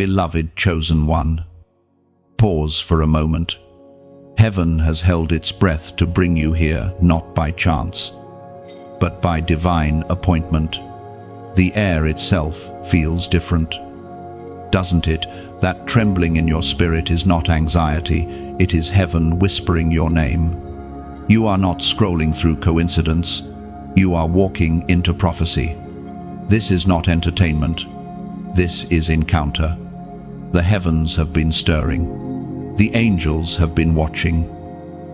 beloved chosen one. Pause for a moment. Heaven has held its breath to bring you here, not by chance, but by divine appointment. The air itself feels different, doesn't it? That trembling in your spirit is not anxiety, it is heaven whispering your name. You are not scrolling through coincidence, you are walking into prophecy. This is not entertainment, this is encounter. The heavens have been stirring, the angels have been watching.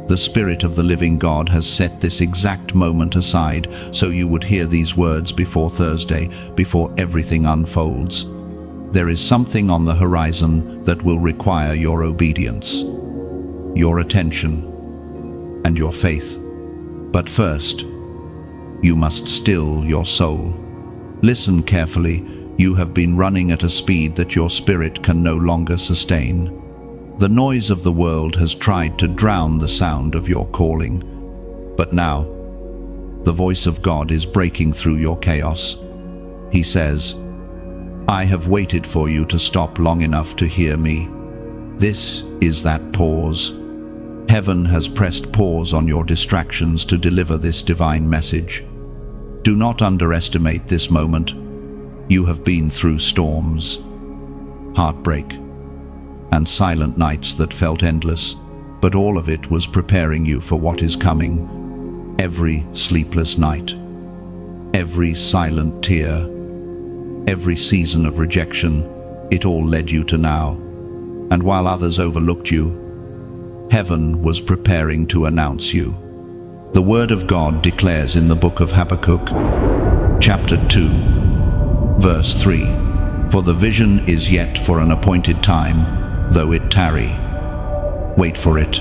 The Spirit of the living God has set this exact moment aside so you would hear these words before Thursday, before everything unfolds. There is something on the horizon that will require your obedience, your attention, and your faith. But first, you must still your soul. Listen carefully. You have been running at a speed that your spirit can no longer sustain. The noise of the world has tried to drown the sound of your calling. But now, the voice of God is breaking through your chaos. He says, I have waited for you to stop long enough to hear me. This is that pause. Heaven has pressed pause on your distractions to deliver this divine message. Do not underestimate this moment. You have been through storms, heartbreak, and silent nights that felt endless, but all of it was preparing you for what is coming. Every sleepless night, every silent tear, every season of rejection, it all led you to now. And while others overlooked you, heaven was preparing to announce you. The Word of God declares in the book of Habakkuk, chapter 2, verse 3, For the vision is yet for an appointed time, though it tarry. Wait for it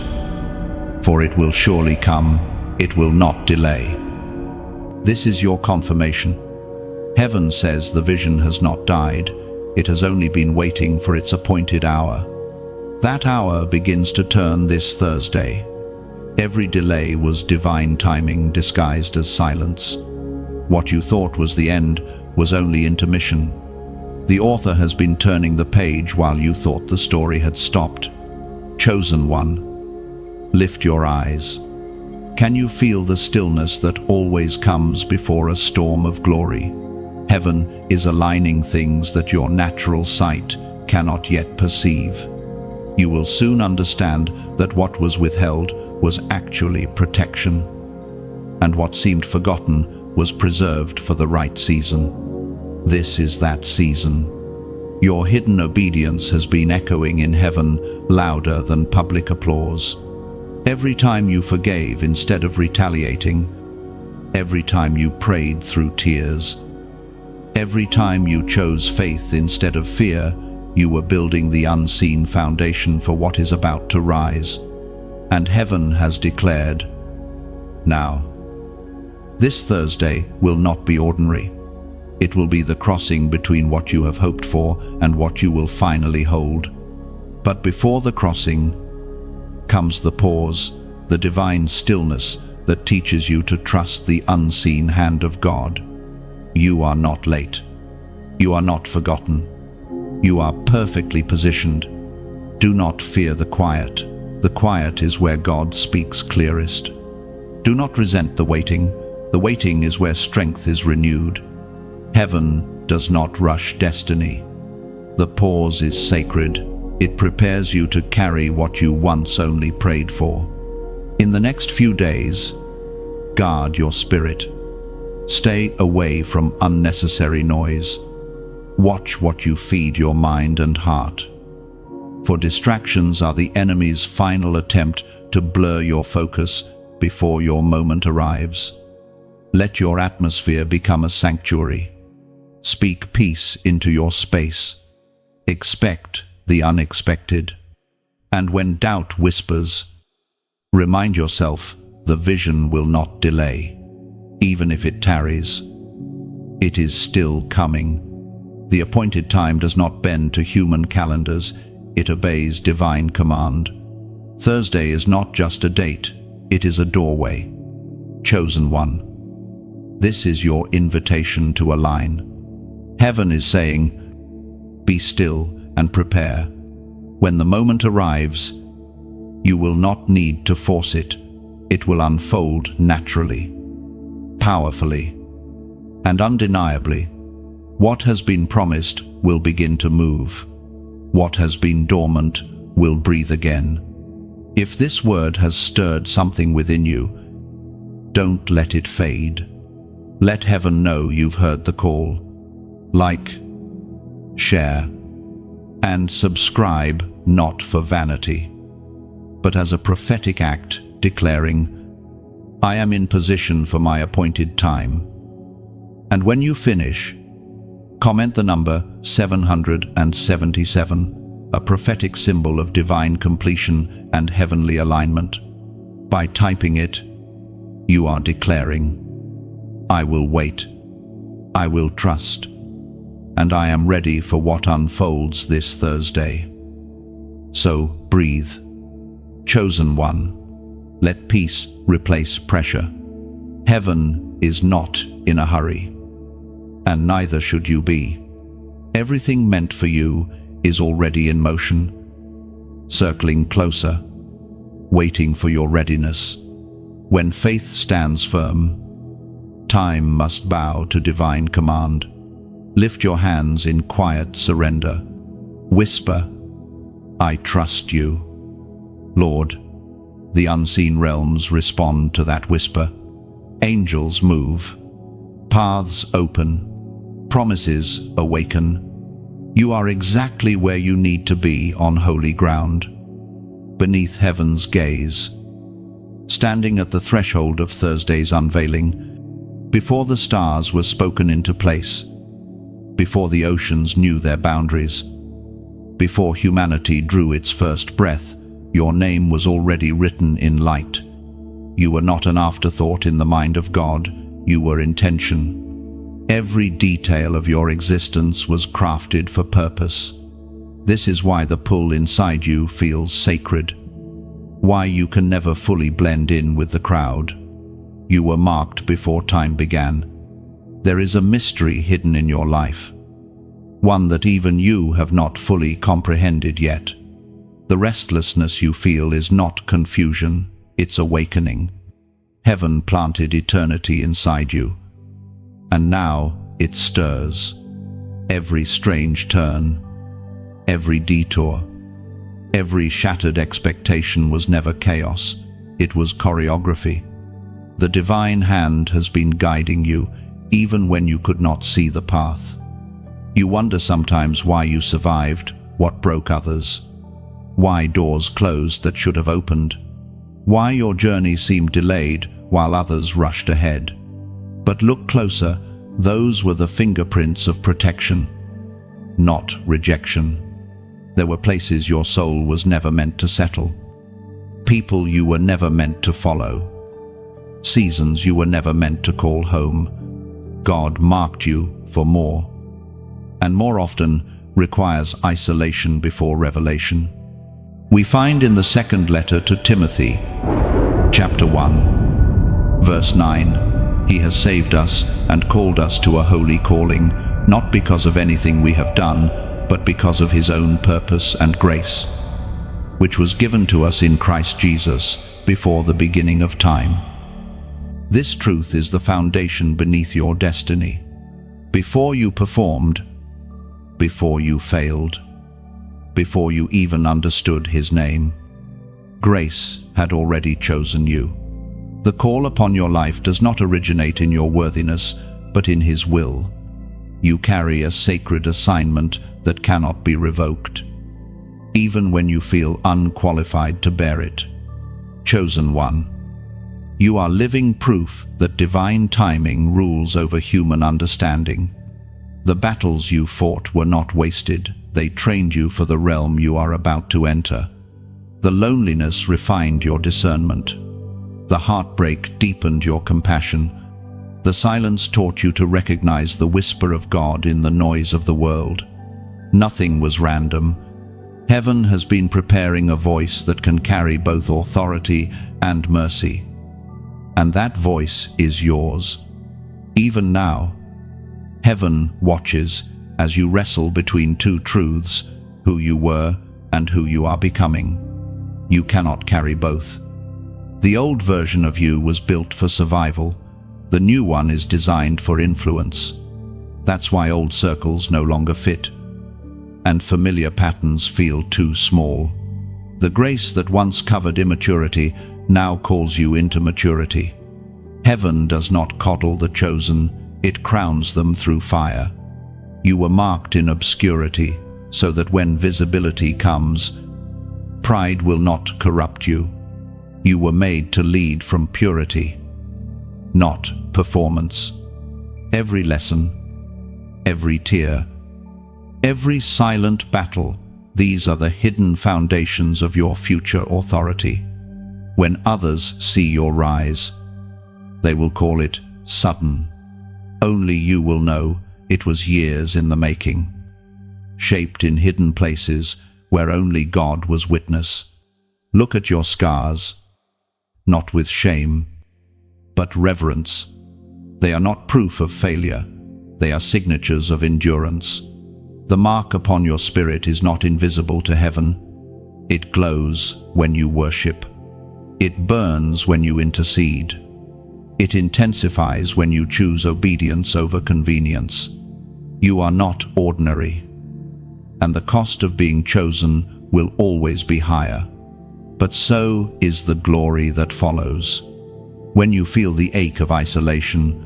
will surely come, it will not delay. This is your confirmation. Heaven says the vision has not died, it has only been waiting for its appointed hour. That hour begins to turn this Thursday. Every delay was divine timing disguised as silence. What you thought was the end was only intermission. The author has been turning the page while you thought the story had stopped. Chosen one, lift your eyes. Can you feel the stillness that always comes before a storm of glory? Heaven is aligning things that your natural sight cannot yet perceive. You will soon understand that what was withheld was actually protection, and what seemed forgotten was preserved for the right season. This is that season. Your hidden obedience has been echoing in heaven louder than public applause. Every time you forgave instead of retaliating, every time you prayed through tears, every time you chose faith instead of fear, you were building the unseen foundation for what is about to rise. And heaven has declared, now, this Thursday will not be ordinary. It will be the crossing between what you have hoped for and what you will finally hold. But before the crossing comes the pause, the divine stillness that teaches you to trust the unseen hand of God. You are not late. You are not forgotten. You are perfectly positioned. Do not fear the quiet. The quiet is where God speaks clearest. Do not resent the waiting. The waiting is where strength is renewed. Heaven does not rush destiny. The pause is sacred. It prepares you to carry what you once only prayed for. In the next few days, guard your spirit. Stay away from unnecessary noise. Watch what you feed your mind and heart. For distractions are the enemy's final attempt to blur your focus before your moment arrives. Let your atmosphere become a sanctuary. Speak peace into your space. Expect the unexpected. And when doubt whispers, remind yourself the vision will not delay. Even if it tarries, it is still coming. The appointed time does not bend to human calendars, it obeys divine command. Thursday is not just a date, it is a doorway. Chosen one, this is your invitation to align. Heaven is saying, be still and prepare. When the moment arrives, you will not need to force it. It will unfold naturally, powerfully, and undeniably. What has been promised will begin to move. What has been dormant will breathe again. If this word has stirred something within you, don't let it fade. Let heaven know you've heard the call. Like, share, and subscribe, not for vanity, but as a prophetic act declaring, I am in position for my appointed time. And when you finish, comment the number 777, a prophetic symbol of divine completion and heavenly alignment. By typing it, you are declaring, I will wait, I will trust, and I am ready for what unfolds this Thursday. So breathe. Chosen one, let peace replace pressure. Heaven is not in a hurry, and neither should you be. Everything meant for you is already in motion, circling closer, waiting for your readiness. When faith stands firm, time must bow to divine command. Lift your hands in quiet surrender. Whisper, I trust you. Lord, the unseen realms respond to that whisper. Angels move, paths open, promises awaken. You are exactly where you need to be on holy ground, beneath heaven's gaze. Standing at the threshold of Thursday's unveiling, before the stars were spoken into place, before the oceans knew their boundaries, before humanity drew its first breath, your name was already written in light. You were not an afterthought in the mind of God, you were intention. Every detail of your existence was crafted for purpose. This is why the pull inside you feels sacred, why you can never fully blend in with the crowd. You were marked before time began. There is a mystery hidden in your life, one that even you have not fully comprehended yet. The restlessness you feel is not confusion, it's awakening. Heaven planted eternity inside you, and now it stirs. Every strange turn, every detour, every shattered expectation was never chaos, it was choreography. The divine hand has been guiding you, even when you could not see the path. You wonder sometimes why you survived, what broke others, why doors closed that should have opened, why your journey seemed delayed while others rushed ahead. But look closer, those were the fingerprints of protection, not rejection. There were places your soul was never meant to settle, people you were never meant to follow, seasons you were never meant to call home. God marked you for more, and more often requires isolation before revelation. We find in the second letter to Timothy, chapter 1, verse 9, He has saved us and called us to a holy calling, not because of anything we have done, but because of His own purpose and grace, which was given to us in Christ Jesus before the beginning of time. This truth is the foundation beneath your destiny. Before you performed, before you failed, before you even understood His name, grace had already chosen you. The call upon your life does not originate in your worthiness, but in His will. You carry a sacred assignment that cannot be revoked, even when you feel unqualified to bear it. Chosen one, you are living proof that divine timing rules over human understanding. The battles you fought were not wasted. They trained you for the realm you are about to enter. The loneliness refined your discernment. The heartbreak deepened your compassion. The silence taught you to recognize the whisper of God in the noise of the world. Nothing was random. Heaven has been preparing a voice that can carry both authority and mercy. And that voice is yours. Even now, heaven watches as you wrestle between two truths, who you were and who you are becoming. You cannot carry both. The old version of you was built for survival. The new one is designed for influence. That's why old circles no longer fit, and familiar patterns feel too small. The grace that once covered immaturity now calls you into maturity. Heaven does not coddle the chosen, it crowns them through fire. You were marked in obscurity, so that when visibility comes, pride will not corrupt you. You were made to lead from purity, not performance. Every lesson, every tear, every silent battle, these are the hidden foundations of your future authority. When others see your rise, they will call it sudden. Only you will know it was years in the making, shaped in hidden places where only God was witness. Look at your scars, not with shame, but reverence. They are not proof of failure, they are signatures of endurance. The mark upon your spirit is not invisible to heaven. It glows when you worship. It burns when you intercede. It intensifies when you choose obedience over convenience. You are not ordinary, and the cost of being chosen will always be higher. But so is the glory that follows. When you feel the ache of isolation,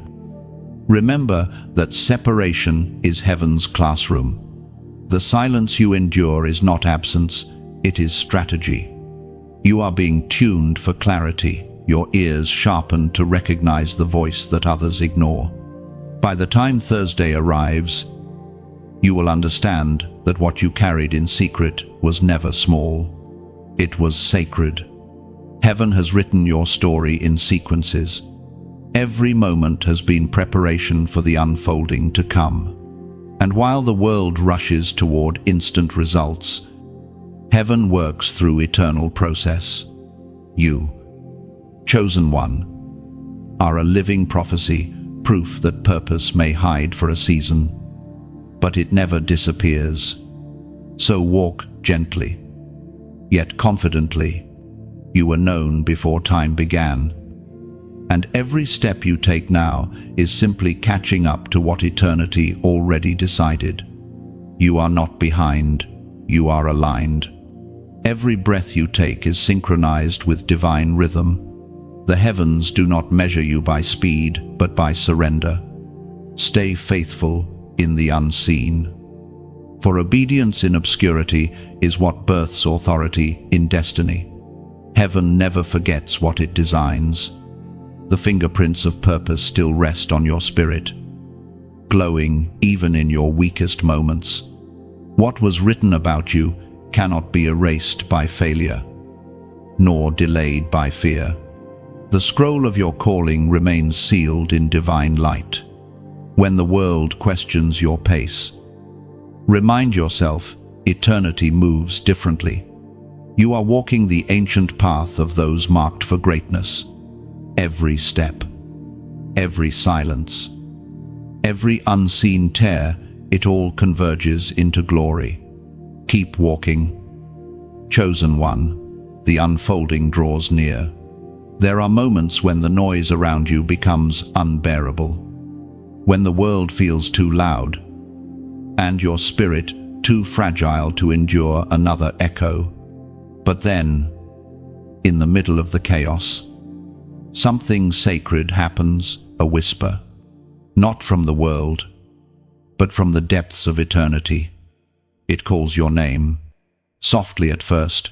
remember that separation is heaven's classroom. The silence you endure is not absence, it is strategy. You are being tuned for clarity, your ears sharpened to recognize the voice that others ignore. By the time Thursday arrives, you will understand that what you carried in secret was never small. It was sacred. Heaven has written your story in sequences. Every moment has been preparation for the unfolding to come. And while the world rushes toward instant results, heaven works through eternal process. You, chosen one, are a living prophecy, proof that purpose may hide for a season, but it never disappears. So walk gently, yet confidently. You were known before time began, and every step you take now is simply catching up to what eternity already decided. You are not behind, you are aligned. Every breath you take is synchronized with divine rhythm. The heavens do not measure you by speed, but by surrender. Stay faithful in the unseen. For obedience in obscurity is what births authority in destiny. Heaven never forgets what it designs. The fingerprints of purpose still rest on your spirit, glowing even in your weakest moments. What was written about you cannot be erased by failure, nor delayed by fear. The scroll of your calling remains sealed in divine light. When the world questions your pace, remind yourself eternity moves differently. You are walking the ancient path of those marked for greatness. Every step, every silence, every unseen tear, it all converges into glory. Keep walking. Chosen one, the unfolding draws near. There are moments when the noise around you becomes unbearable, when the world feels too loud, and your spirit too fragile to endure another echo. But then, in the middle of the chaos, something sacred happens, a whisper, not from the world, but from the depths of eternity. It calls your name, softly at first,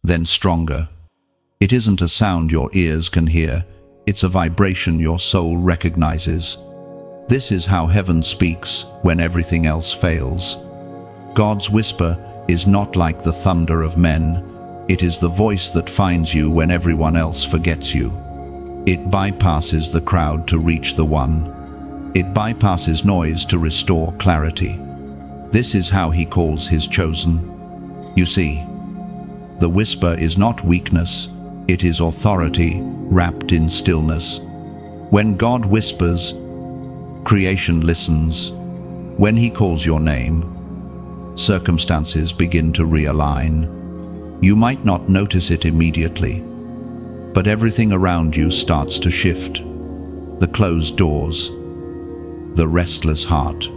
then stronger. It isn't a sound your ears can hear, it's a vibration your soul recognizes. This is how heaven speaks when everything else fails. God's whisper is not like the thunder of men. It is the voice that finds you when everyone else forgets you. It bypasses the crowd to reach the one. It bypasses noise to restore clarity. This is how he calls his chosen. You see, the whisper is not weakness, it is authority wrapped in stillness. When God whispers, creation listens. When he calls your name, circumstances begin to realign. You might not notice it immediately, but everything around you starts to shift. The closed doors, the restless heart,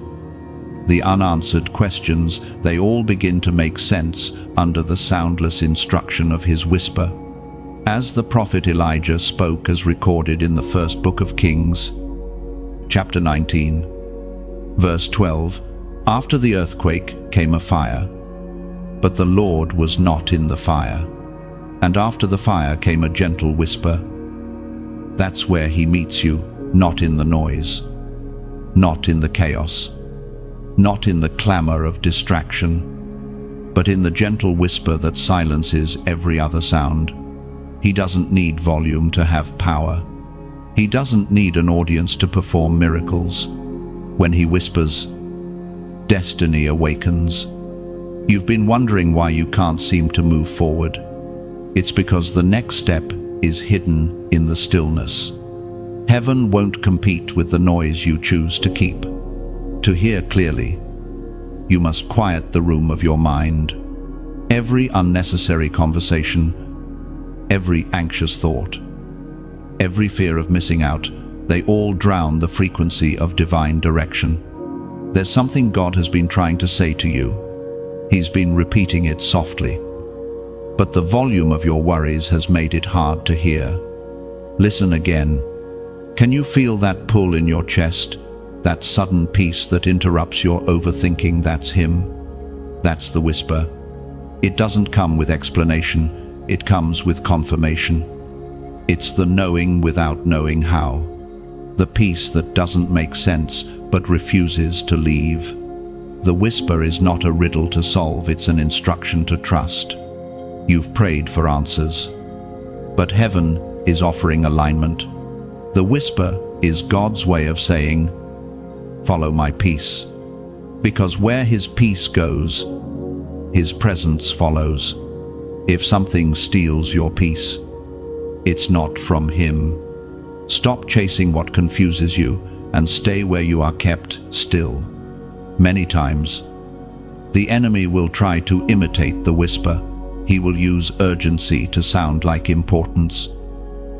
the unanswered questions, they all begin to make sense under the soundless instruction of his whisper. As the prophet Elijah spoke as recorded in the first book of Kings, chapter 19, verse 12, after the earthquake came a fire, but the Lord was not in the fire. And after the fire came a gentle whisper. That's where he meets you, not in the noise, not in the chaos, not in the clamor of distraction, but in the gentle whisper that silences every other sound. He doesn't need volume to have power. He doesn't need an audience to perform miracles. When he whispers, destiny awakens. You've been wondering why you can't seem to move forward. It's because the next step is hidden in the stillness. Heaven won't compete with the noise you choose to keep. To hear clearly, you must quiet the room of your mind. Every unnecessary conversation, every anxious thought, every fear of missing out, they all drown the frequency of divine direction. There's something God has been trying to say to you. He's been repeating it softly, but the volume of your worries has made it hard to hear. Listen again. Can you feel that pull in your chest? That sudden peace that interrupts your overthinking? That's him. That's the whisper. It doesn't come with explanation. It comes with confirmation. It's the knowing without knowing how. The peace that doesn't make sense but refuses to leave. The whisper is not a riddle to solve, it's an instruction to trust. You've prayed for answers, but heaven is offering alignment. The whisper is God's way of saying, follow my peace. Because where his peace goes, his presence follows. If something steals your peace, it's not from him. Stop chasing what confuses you and stay where you are kept still. Many times, the enemy will try to imitate the whisper. He will use urgency to sound like importance.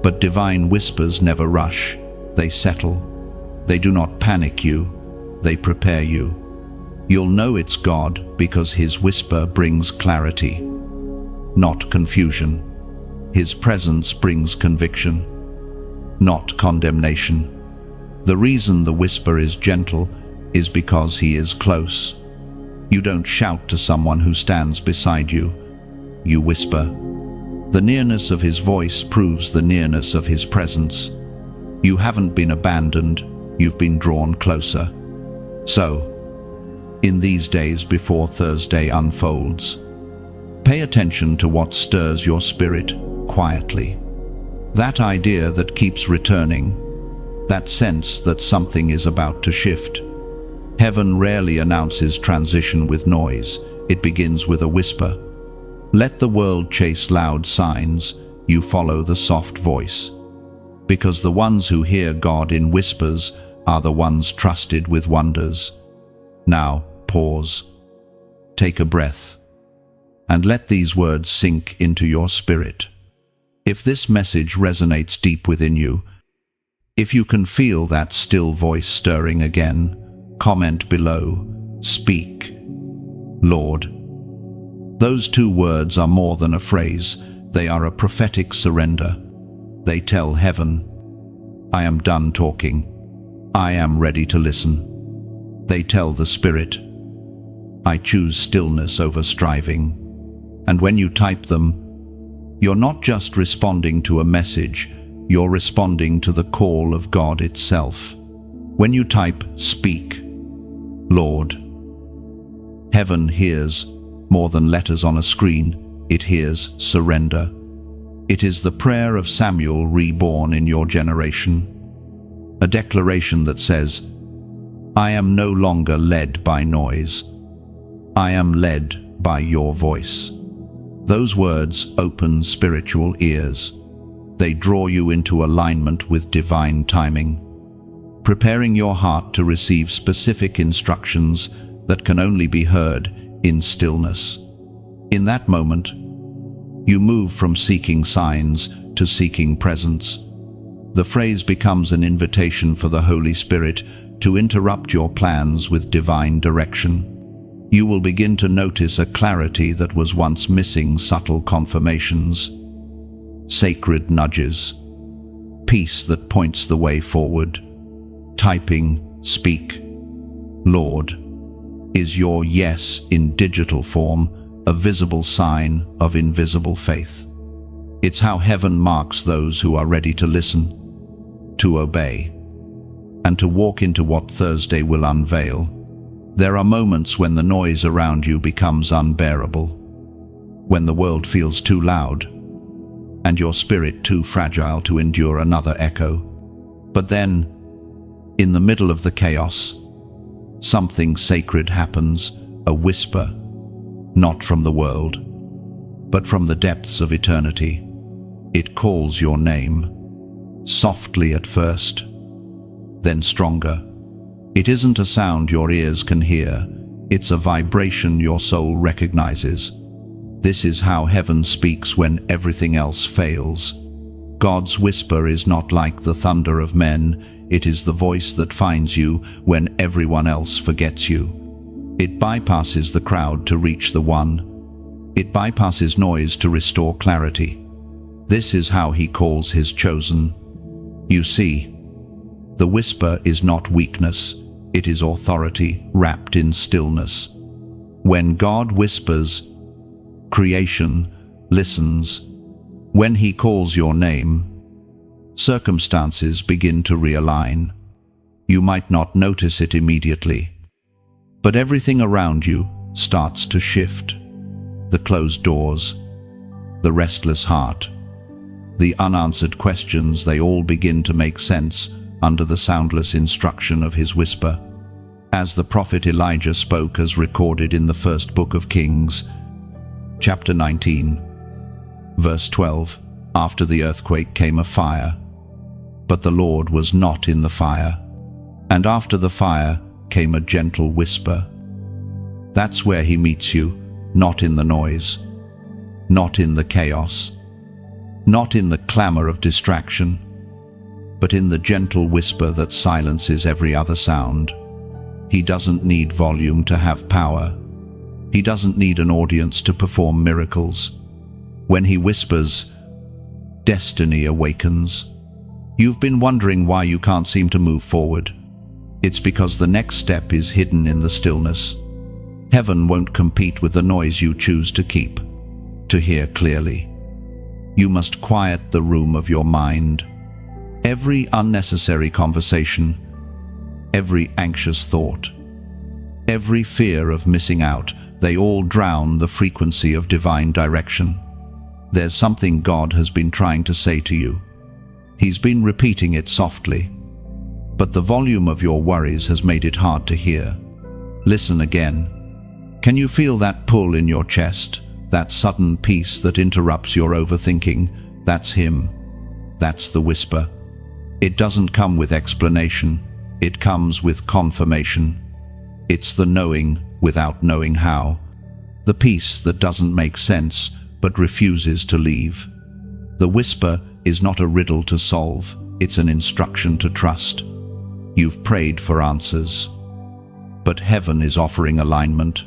But divine whispers never rush. They settle. They do not panic you. They prepare you. You'll know it's God because his whisper brings clarity, not confusion. His presence brings conviction, not condemnation. The reason the whisper is gentle is because he is close. You don't shout to someone who stands beside you. You whisper. The nearness of his voice proves the nearness of his presence. You haven't been abandoned, you've been drawn closer. So, in these days before Thursday unfolds, pay attention to what stirs your spirit quietly. That idea that keeps returning, that sense that something is about to shift. Heaven rarely announces transition with noise. It begins with a whisper. Let the world chase loud signs, you follow the soft voice. Because the ones who hear God in whispers are the ones trusted with wonders. Now, pause. Take a breath, and let these words sink into your spirit. If this message resonates deep within you, if you can feel that still voice stirring again, comment below, speak, Lord. Those two words are more than a phrase. They are a prophetic surrender. They tell heaven, I am done talking. I am ready to listen. They tell the Spirit, I choose stillness over striving. And when you type them, you're not just responding to a message, you're responding to the call of God itself. When you type, speak, Lord, heaven hears more than letters on a screen. It hears surrender. It is the prayer of Samuel reborn in your generation. A declaration that says, I am no longer led by noise. I am led by your voice. Those words open spiritual ears. They draw you into alignment with divine timing, preparing your heart to receive specific instructions that can only be heard in stillness. In that moment, you move from seeking signs to seeking presence. The phrase becomes an invitation for the Holy Spirit to interrupt your plans with divine direction. You will begin to notice a clarity that was once missing, subtle confirmations, sacred nudges, peace that points the way forward. Typing, speak, Lord, is your yes in digital form a visible sign of invisible faith. It's how heaven marks those who are ready to listen, to obey, and to walk into what Thursday will unveil. There are moments when the noise around you becomes unbearable, when the world feels too loud, and your spirit too fragile to endure another echo. But then, in the middle of the chaos, something sacred happens, a whisper, not from the world, but from the depths of eternity. It calls your name, softly at first, then stronger. It isn't a sound your ears can hear, it's a vibration your soul recognizes. This is how heaven speaks when everything else fails. God's whisper is not like the thunder of men, it is the voice that finds you when everyone else forgets you. It bypasses the crowd to reach the one. It bypasses noise to restore clarity. This is how he calls his chosen. You see, the whisper is not weakness, it is authority wrapped in stillness. When God whispers, creation listens. When he calls your name, circumstances begin to realign. You might not notice it immediately, but everything around you starts to shift. The closed doors, the restless heart, the unanswered questions, they all begin to make sense under the soundless instruction of his whisper. As the prophet Elijah spoke, as recorded in the first book of Kings, chapter 19, verse 12, after the earthquake came a fire, but the Lord was not in the fire, and after the fire came a gentle whisper. That's where he meets you, not in the noise, not in the chaos, not in the clamor of distraction, but in the gentle whisper that silences every other sound. He doesn't need volume to have power. He doesn't need an audience to perform miracles. When he whispers, destiny awakens. You've been wondering why you can't seem to move forward. It's because the next step is hidden in the stillness. Heaven won't compete with the noise you choose to keep, to hear clearly. You must quiet the room of your mind. Every unnecessary conversation, every anxious thought, every fear of missing out, they all drown the frequency of divine direction. There's something God has been trying to say to you. He's been repeating it softly, but the volume of your worries has made it hard to hear. Listen again. Can you feel that pull in your chest, that sudden peace that interrupts your overthinking? That's him. That's the whisper. It doesn't come with explanation. It comes with confirmation. It's the knowing without knowing how. The peace that doesn't make sense but refuses to leave. The whisper is not a riddle to solve. It's an instruction to trust. You've prayed for answers, but heaven is offering alignment.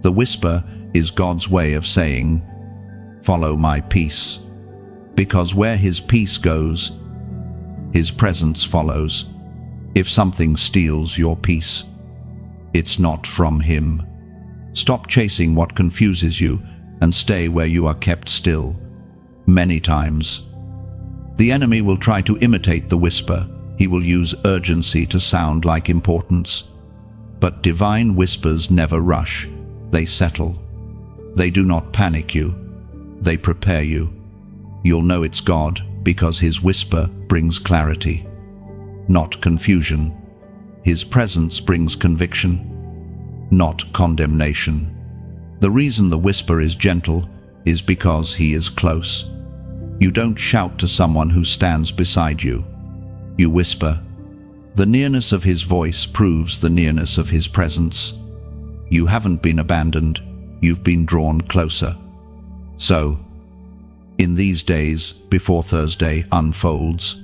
The whisper is God's way of saying, follow my peace. Because where his peace goes, his presence follows. If something steals your peace, it's not from him. Stop chasing what confuses you and stay where you are kept still. Many times, the enemy will try to imitate the whisper. He will use urgency to sound like importance. But divine whispers never rush. They settle. They do not panic you. They prepare you. You'll know it's God because his whisper brings clarity, not confusion. His presence brings conviction, not condemnation. The reason the whisper is gentle is because he is close. You don't shout to someone who stands beside you. You whisper. The nearness of his voice proves the nearness of his presence. You haven't been abandoned, you've been drawn closer. So, in these days, before Thursday unfolds,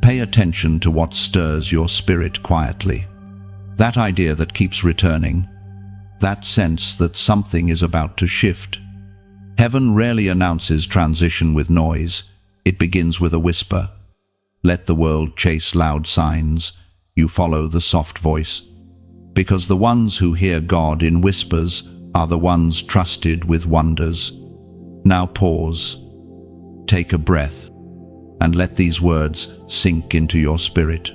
pay attention to what stirs your spirit quietly. That idea that keeps returning, that sense that something is about to shift. Heaven rarely announces transition with noise, it begins with a whisper. Let the world chase loud signs, you follow the soft voice. Because the ones who hear God in whispers are the ones trusted with wonders. Now pause, take a breath, and let these words sink into your spirit.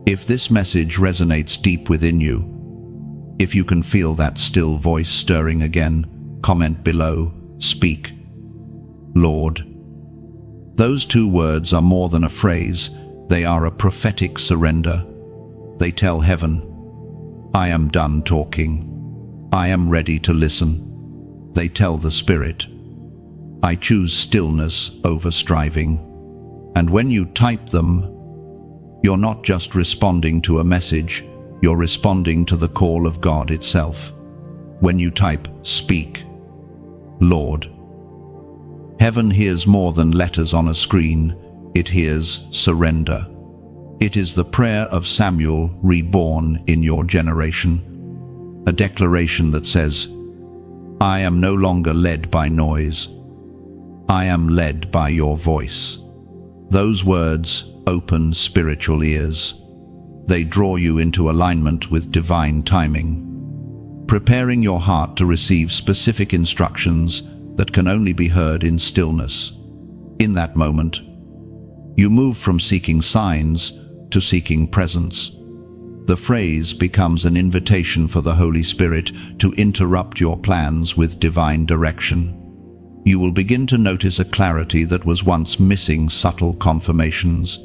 If this message resonates deep within you, if you can feel that still voice stirring again, comment below, speak, Lord. Those two words are more than a phrase, they are a prophetic surrender. They tell heaven, I am done talking. I am ready to listen. They tell the Spirit, I choose stillness over striving. And when you type them, you're not just responding to a message, you're responding to the call of God itself. When you type, speak, Lord. Heaven hears more than letters on a screen, it hears surrender. It is the prayer of Samuel reborn in your generation. A declaration that says, I am no longer led by noise. I am led by your voice. Those words open spiritual ears. They draw you into alignment with divine timing, preparing your heart to receive specific instructions that can only be heard in stillness. In that moment, you move from seeking signs to seeking presence. The phrase becomes an invitation for the Holy Spirit to interrupt your plans with divine direction. You will begin to notice a clarity that was once missing, subtle confirmations,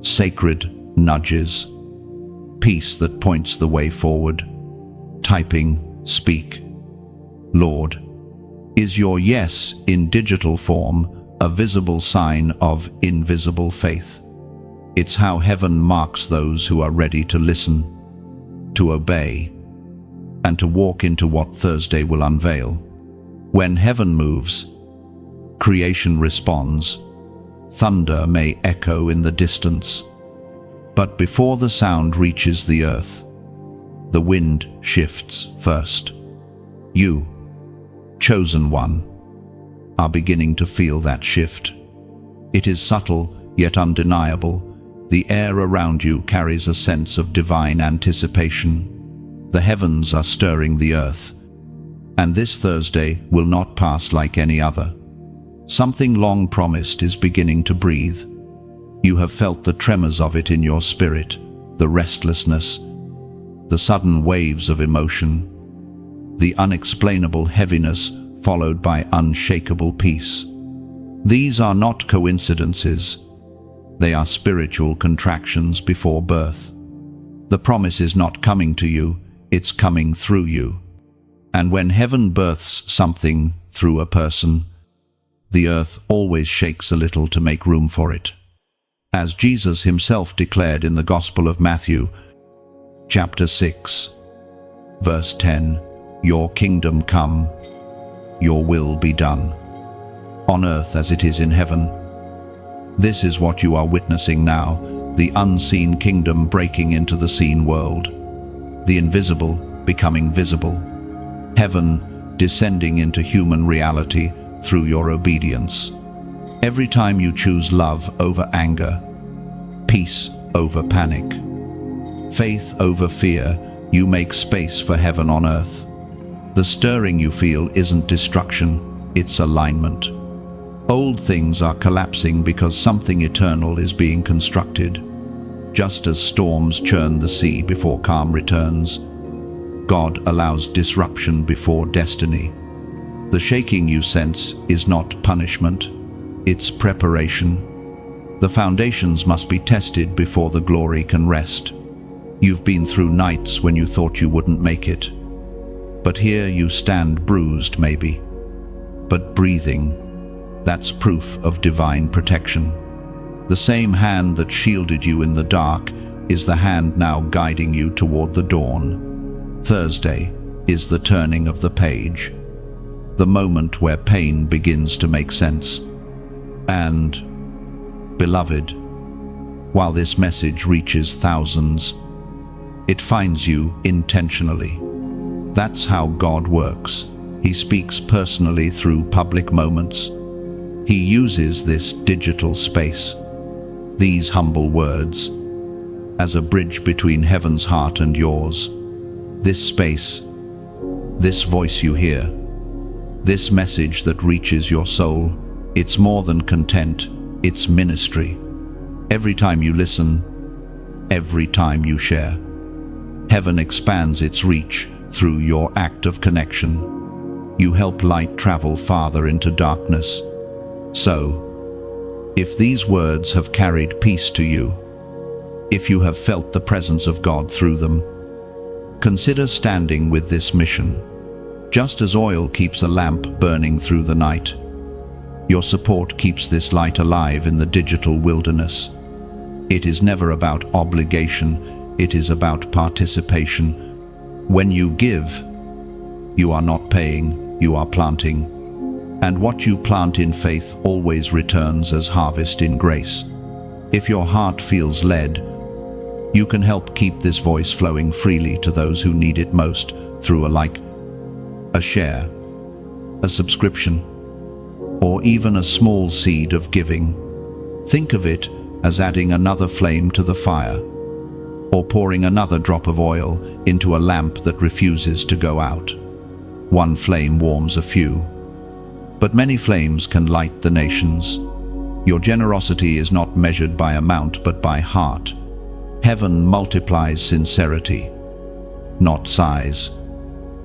sacred nudges, peace that points the way forward. Typing, speak, Lord. Is your yes in digital form a visible sign of invisible faith? It's how heaven marks those who are ready to listen, to obey, and to walk into what Thursday will unveil. When heaven moves, creation responds. Thunder may echo in the distance, but before the sound reaches the earth, the wind shifts first. You, chosen one, are beginning to feel that shift. It is subtle, yet undeniable. The air around you carries a sense of divine anticipation. The heavens are stirring the earth, and this Thursday will not pass like any other. Something long promised is beginning to breathe. You have felt the tremors of it in your spirit, the restlessness, the sudden waves of emotion, the unexplainable heaviness followed by unshakable peace. These are not coincidences. They are spiritual contractions before birth. The promise is not coming to you, it's coming through you. And when heaven births something through a person, the earth always shakes a little to make room for it. As Jesus himself declared in the Gospel of Matthew, chapter 6, verse 10, Your kingdom come, your will be done, on earth as it is in heaven. This is what you are witnessing now, the unseen kingdom breaking into the seen world, the invisible becoming visible, heaven descending into human reality through your obedience. Every time you choose love over anger, peace over panic, faith over fear, you make space for heaven on earth. The stirring you feel isn't destruction, it's alignment. Old things are collapsing because something eternal is being constructed. Just as storms churn the sea before calm returns, God allows disruption before destiny. The shaking you sense is not punishment, it's preparation. The foundations must be tested before the glory can rest. You've been through nights when you thought you wouldn't make it. But here you stand bruised maybe, but breathing. That's proof of divine protection. The same hand that shielded you in the dark is the hand now guiding you toward the dawn. Thursday, is the turning of the page, the moment where pain begins to make sense. And, beloved, while this message reaches thousands, it finds you intentionally. That's how God works. He speaks personally through public moments. He uses this digital space, these humble words, as a bridge between heaven's heart and yours. This space, this voice you hear, this message that reaches your soul, it's more than content, it's ministry. Every time you listen, every time you share, heaven expands its reach through your act of connection. You help light travel farther into darkness. So, if these words have carried peace to you, if you have felt the presence of God through them, consider standing with this mission. Just as oil keeps a lamp burning through the night, your support keeps this light alive in the digital wilderness. It is never about obligation, it is about participation. When you give, you are not paying, you are planting. And what you plant in faith always returns as harvest in grace. If your heart feels led, you can help keep this voice flowing freely to those who need it most through a like, a share, a subscription, or even a small seed of giving. Think of it as adding another flame to the fire, or pouring another drop of oil into a lamp that refuses to go out. One flame warms a few, but many flames can light the nations. Your generosity is not measured by amount but by heart. Heaven multiplies sincerity, not size.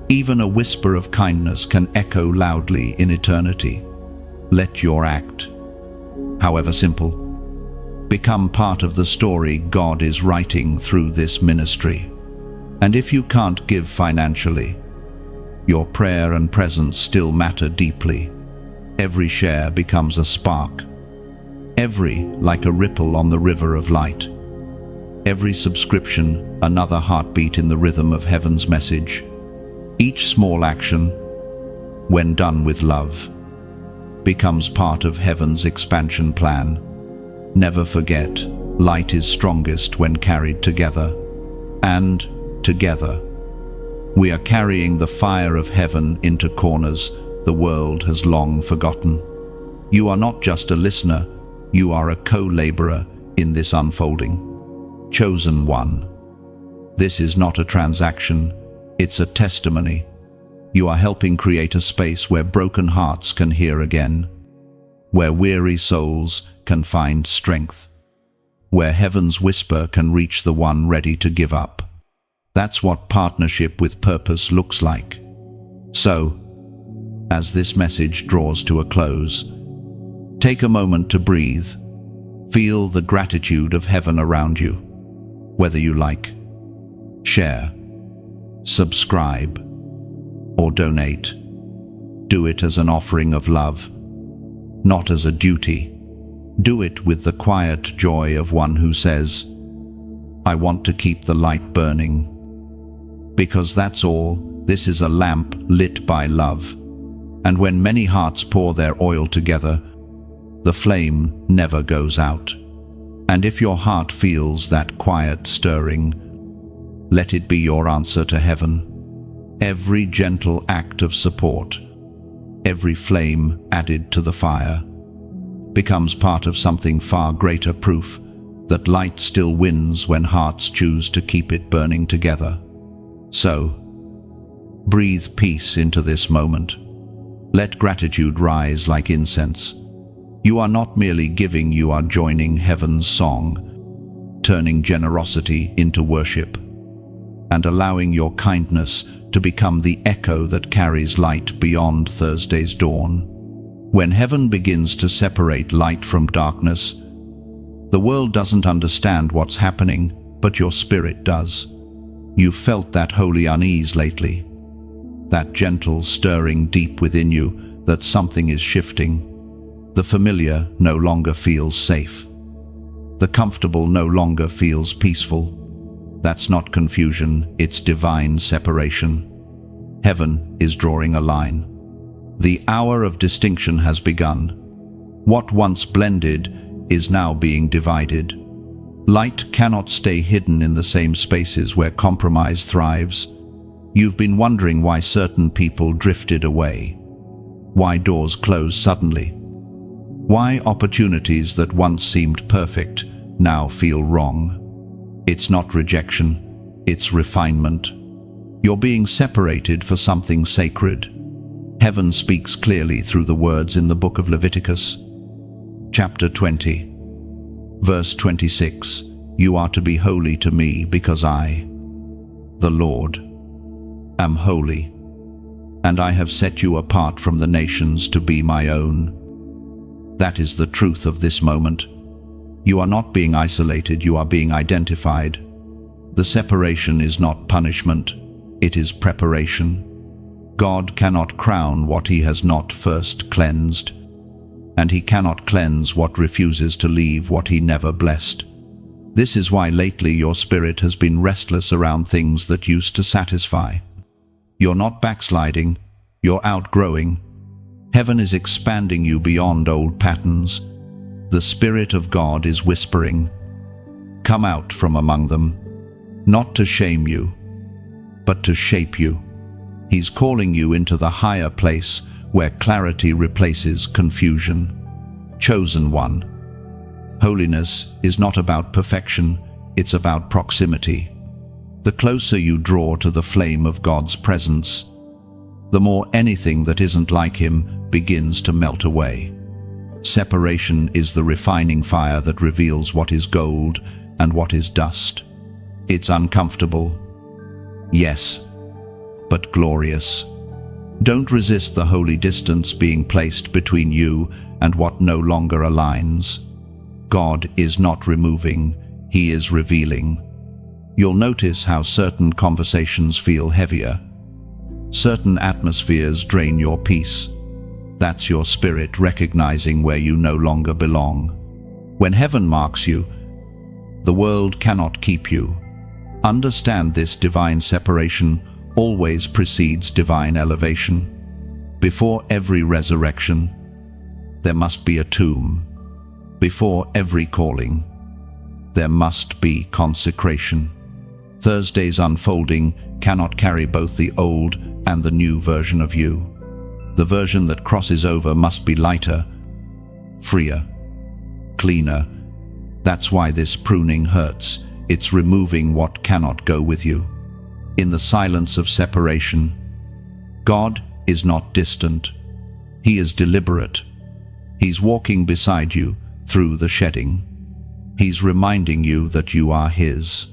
Even a whisper of kindness can echo loudly in eternity. Let your act, however simple, become part of the story God is writing through this ministry. And if you can't give financially, your prayer and presence still matter deeply. Every share becomes a spark, every like a ripple on the river of light. Every subscription, another heartbeat in the rhythm of heaven's message. Each small action, when done with love, becomes part of heaven's expansion plan. Never forget, light is strongest when carried together. And, together, we are carrying the fire of heaven into corners the world has long forgotten. You are not just a listener, you are a co-laborer in this unfolding. Chosen one. This is not a transaction, it's a testimony. You are helping create a space where broken hearts can hear again, where weary souls can find strength, where heaven's whisper can reach the one ready to give up. That's what partnership with purpose looks like. So, as this message draws to a close, take a moment to breathe. Feel the gratitude of heaven around you. Whether you like, share, subscribe, or donate, do it as an offering of love, not as a duty. Do it with the quiet joy of one who says, I want to keep the light burning. Because that's all, this is a lamp lit by love. And when many hearts pour their oil together, the flame never goes out. And if your heart feels that quiet stirring, let it be your answer to heaven. Every gentle act of support, every flame added to the fire, becomes part of something far greater, proof that light still wins when hearts choose to keep it burning together. So, breathe peace into this moment. Let gratitude rise like incense. You are not merely giving, you are joining heaven's song, turning generosity into worship, and allowing your kindness to become the echo that carries light beyond Thursday's dawn. When heaven begins to separate light from darkness, the world doesn't understand what's happening, but your spirit does. You've felt that holy unease lately, that gentle stirring deep within you that something is shifting. The familiar no longer feels safe. The comfortable no longer feels peaceful. That's not confusion, it's divine separation. Heaven is drawing a line. The hour of distinction has begun. What once blended is now being divided. Light cannot stay hidden in the same spaces where compromise thrives. You've been wondering why certain people drifted away, why doors closed suddenly, why opportunities that once seemed perfect now feel wrong. It's not rejection, it's refinement. You're being separated for something sacred. Heaven speaks clearly through the words in the book of Leviticus, chapter 20, verse 26. You are to be holy to me because I, the Lord, am holy, and I have set you apart from the nations to be my own. That is the truth of this moment. You are not being isolated, you are being identified. The separation is not punishment, it is preparation. God cannot crown what he has not first cleansed, and he cannot cleanse what refuses to leave what he never blessed. This is why lately your spirit has been restless around things that used to satisfy. You're not backsliding, you're outgrowing. Heaven is expanding you beyond old patterns. The Spirit of God is whispering, "Come out from among them," not to shame you, but to shape you. He's calling you into the higher place where clarity replaces confusion. Chosen one. Holiness is not about perfection, it's about proximity. The closer you draw to the flame of God's presence, the more anything that isn't like him begins to melt away. Separation is the refining fire that reveals what is gold and what is dust. It's uncomfortable, yes, but glorious. Don't resist the holy distance being placed between you and what no longer aligns. God is not removing, he is revealing. You'll notice how certain conversations feel heavier. Certain atmospheres drain your peace. That's your spirit recognizing where you no longer belong. When heaven marks you, the world cannot keep you. Understand this: divine separation always precedes divine elevation. Before every resurrection, there must be a tomb. Before every calling, there must be consecration. Thursday's unfolding cannot carry both the old and the new version of you. The version that crosses over must be lighter, freer, cleaner. That's why this pruning hurts. It's removing what cannot go with you. In the silence of separation, God is not distant. He is deliberate. He's walking beside you through the shedding. He's reminding you that you are his.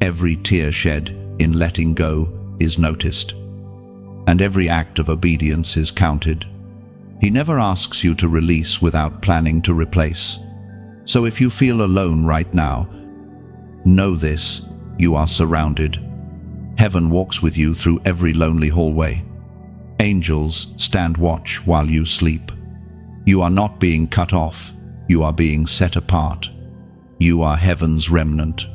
Every tear shed in letting go is noticed, and every act of obedience is counted. He never asks you to release without planning to replace. So if you feel alone right now, know this: you are surrounded. Heaven walks with you through every lonely hallway. Angels stand watch while you sleep. You are not being cut off, you are being set apart. You are heaven's remnant,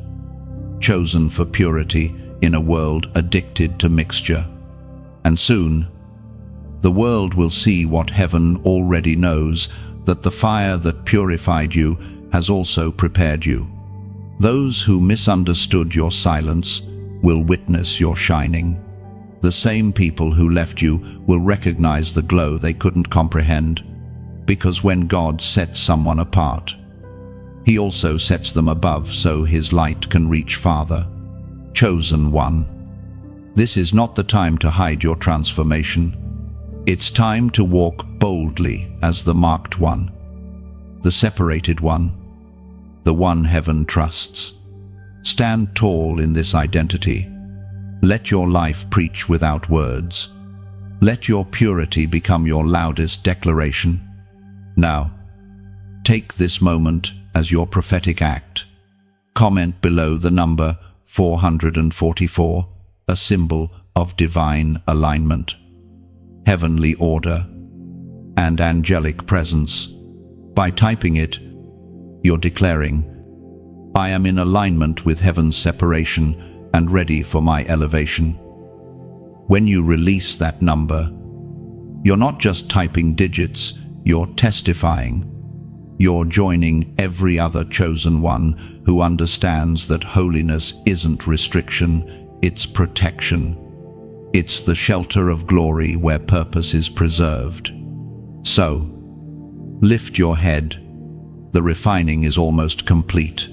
chosen for purity in a world addicted to mixture. And soon, the world will see what heaven already knows, that the fire that purified you has also prepared you. Those who misunderstood your silence will witness your shining. The same people who left you will recognize the glow they couldn't comprehend, because when God sets someone apart, he also sets them above so his light can reach farther. Chosen one. This is not the time to hide your transformation. It's time to walk boldly as the marked one, the separated one, the one heaven trusts. Stand tall in this identity. Let your life preach without words. Let your purity become your loudest declaration. Now, take this moment as your prophetic act. Comment below the number 444, a symbol of divine alignment, heavenly order, and angelic presence. By typing it, you're declaring, "I am in alignment with heaven's separation and ready for my elevation." When you release that number, you're not just typing digits, you're testifying. You're joining every other chosen one who understands that holiness isn't restriction, it's protection. It's the shelter of glory where purpose is preserved. So, lift your head. The refining is almost complete.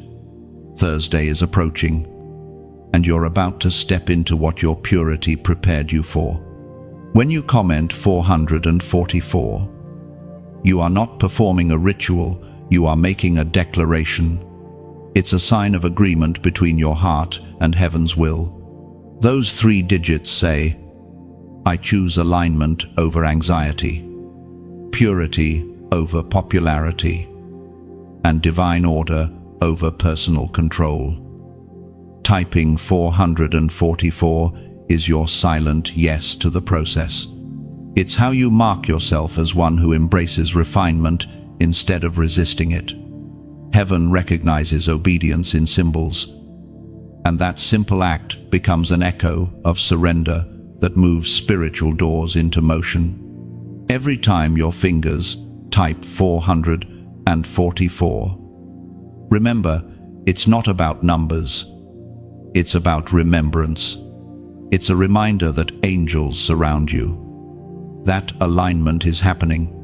Thursday is approaching, and you're about to step into what your purity prepared you for. When you comment 444, you are not performing a ritual, you are making a declaration. It's a sign of agreement between your heart and heaven's will. Those 3 digits say, I choose alignment over anxiety, purity over popularity, and divine order over personal control. Typing 444 is your silent yes to the process. It's how you mark yourself as one who embraces refinement instead of resisting it. Heaven recognizes obedience in symbols, and that simple act becomes an echo of surrender that moves spiritual doors into motion. Every time your fingers type 444, remember, it's not about numbers. It's about remembrance. It's a reminder that angels surround you, that alignment is happening,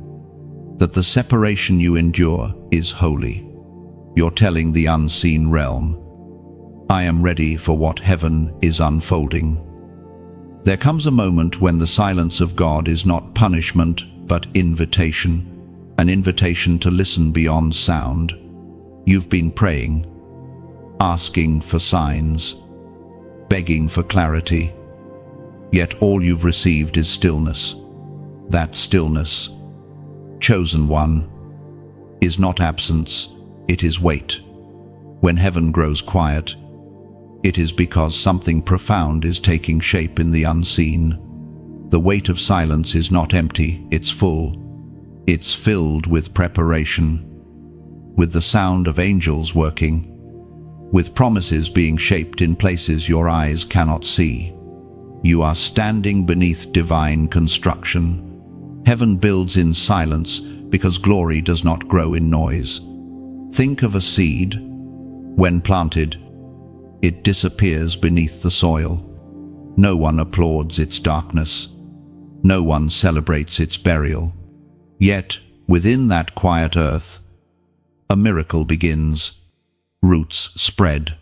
that the separation you endure is holy. You're telling the unseen realm, I am ready for what heaven is unfolding. There comes a moment when the silence of God is not punishment, but invitation, an invitation to listen beyond sound. You've been praying, asking for signs, begging for clarity, yet all you've received is stillness. That stillness, chosen one, is not absence, it is wait. When heaven grows quiet, it is because something profound is taking shape in the unseen. The weight of silence is not empty, it's full. It's filled with preparation, with the sound of angels working, with promises being shaped in places your eyes cannot see. You are standing beneath divine construction. Heaven builds in silence because glory does not grow in noise. Think of a seed. When planted, it disappears beneath the soil. No one applauds its darkness. No one celebrates its burial. Yet, within that quiet earth, a miracle begins. Roots spread.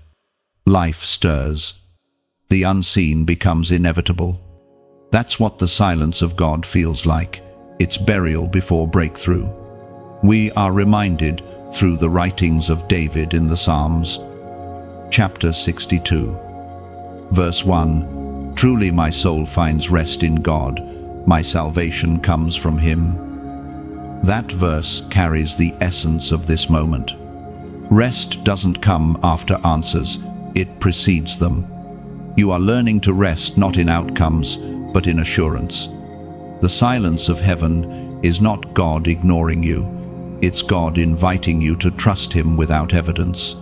Life stirs. The unseen becomes inevitable. That's what the silence of God feels like. It's burial before breakthrough. We are reminded through the writings of David in the Psalms. Chapter 62, verse 1, Truly my soul finds rest in God. My salvation comes from Him. That verse carries the essence of this moment. Rest doesn't come after answers, it precedes them. You are learning to rest not in outcomes, but in assurance. The silence of heaven is not God ignoring you, it's God inviting you to trust Him without evidence.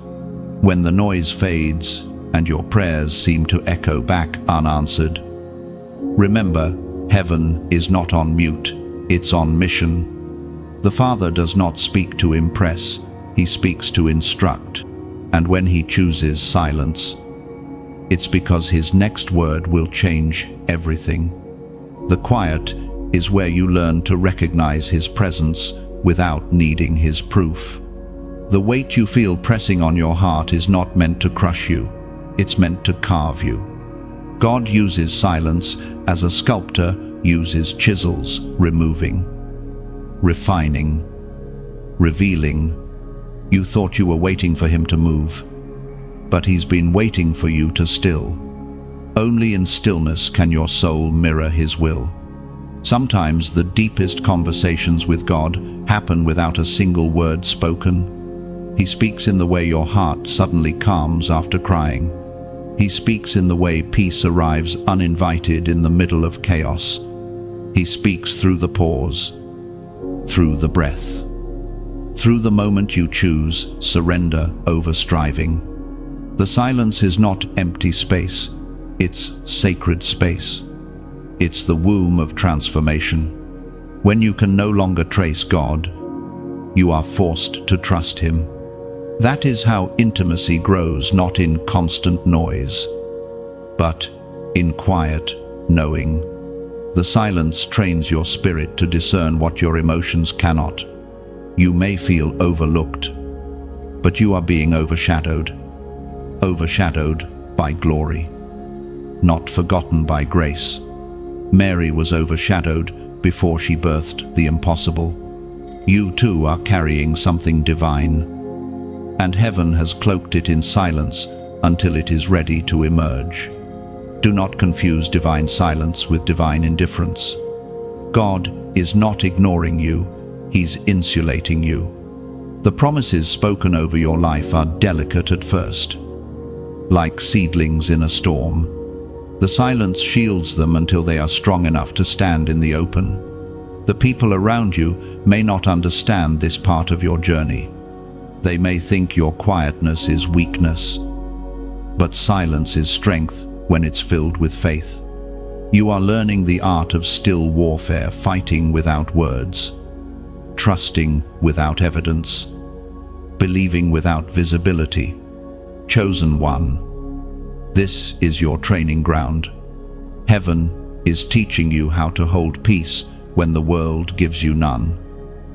When the noise fades and your prayers seem to echo back unanswered, remember, heaven is not on mute, it's on mission. The Father does not speak to impress, He speaks to instruct, and when He chooses silence, it's because His next word will change everything. The quiet is where you learn to recognize His presence without needing His proof. The weight you feel pressing on your heart is not meant to crush you, it's meant to carve you. God uses silence as a sculptor uses chisels, removing, refining, revealing. You thought you were waiting for Him to move, but He's been waiting for you to still. Only in stillness can your soul mirror His will. Sometimes the deepest conversations with God happen without a single word spoken. He speaks in the way your heart suddenly calms after crying. He speaks in the way peace arrives uninvited in the middle of chaos. He speaks through the pause, through the breath, through the moment you choose surrender over striving. The silence is not empty space, it's sacred space. It's the womb of transformation. When you can no longer trace God, you are forced to trust Him. That is how intimacy grows, not in constant noise, but in quiet knowing. The silence trains your spirit to discern what your emotions cannot. You may feel overlooked, but you are being overshadowed by glory, not forgotten by grace. Mary was overshadowed before she birthed the impossible. You too are carrying something divine, and heaven has cloaked it in silence until it is ready to emerge. Do not confuse divine silence with divine indifference. God is not ignoring you, He's insulating you. The promises spoken over your life are delicate at first, like seedlings in a storm. The silence shields them until they are strong enough to stand in the open. The people around you may not understand this part of your journey. They may think your quietness is weakness, but silence is strength when it's filled with faith. You are learning the art of still warfare, fighting without words, trusting without evidence, believing without visibility. Chosen one, this is your training ground. Heaven is teaching you how to hold peace when the world gives you none.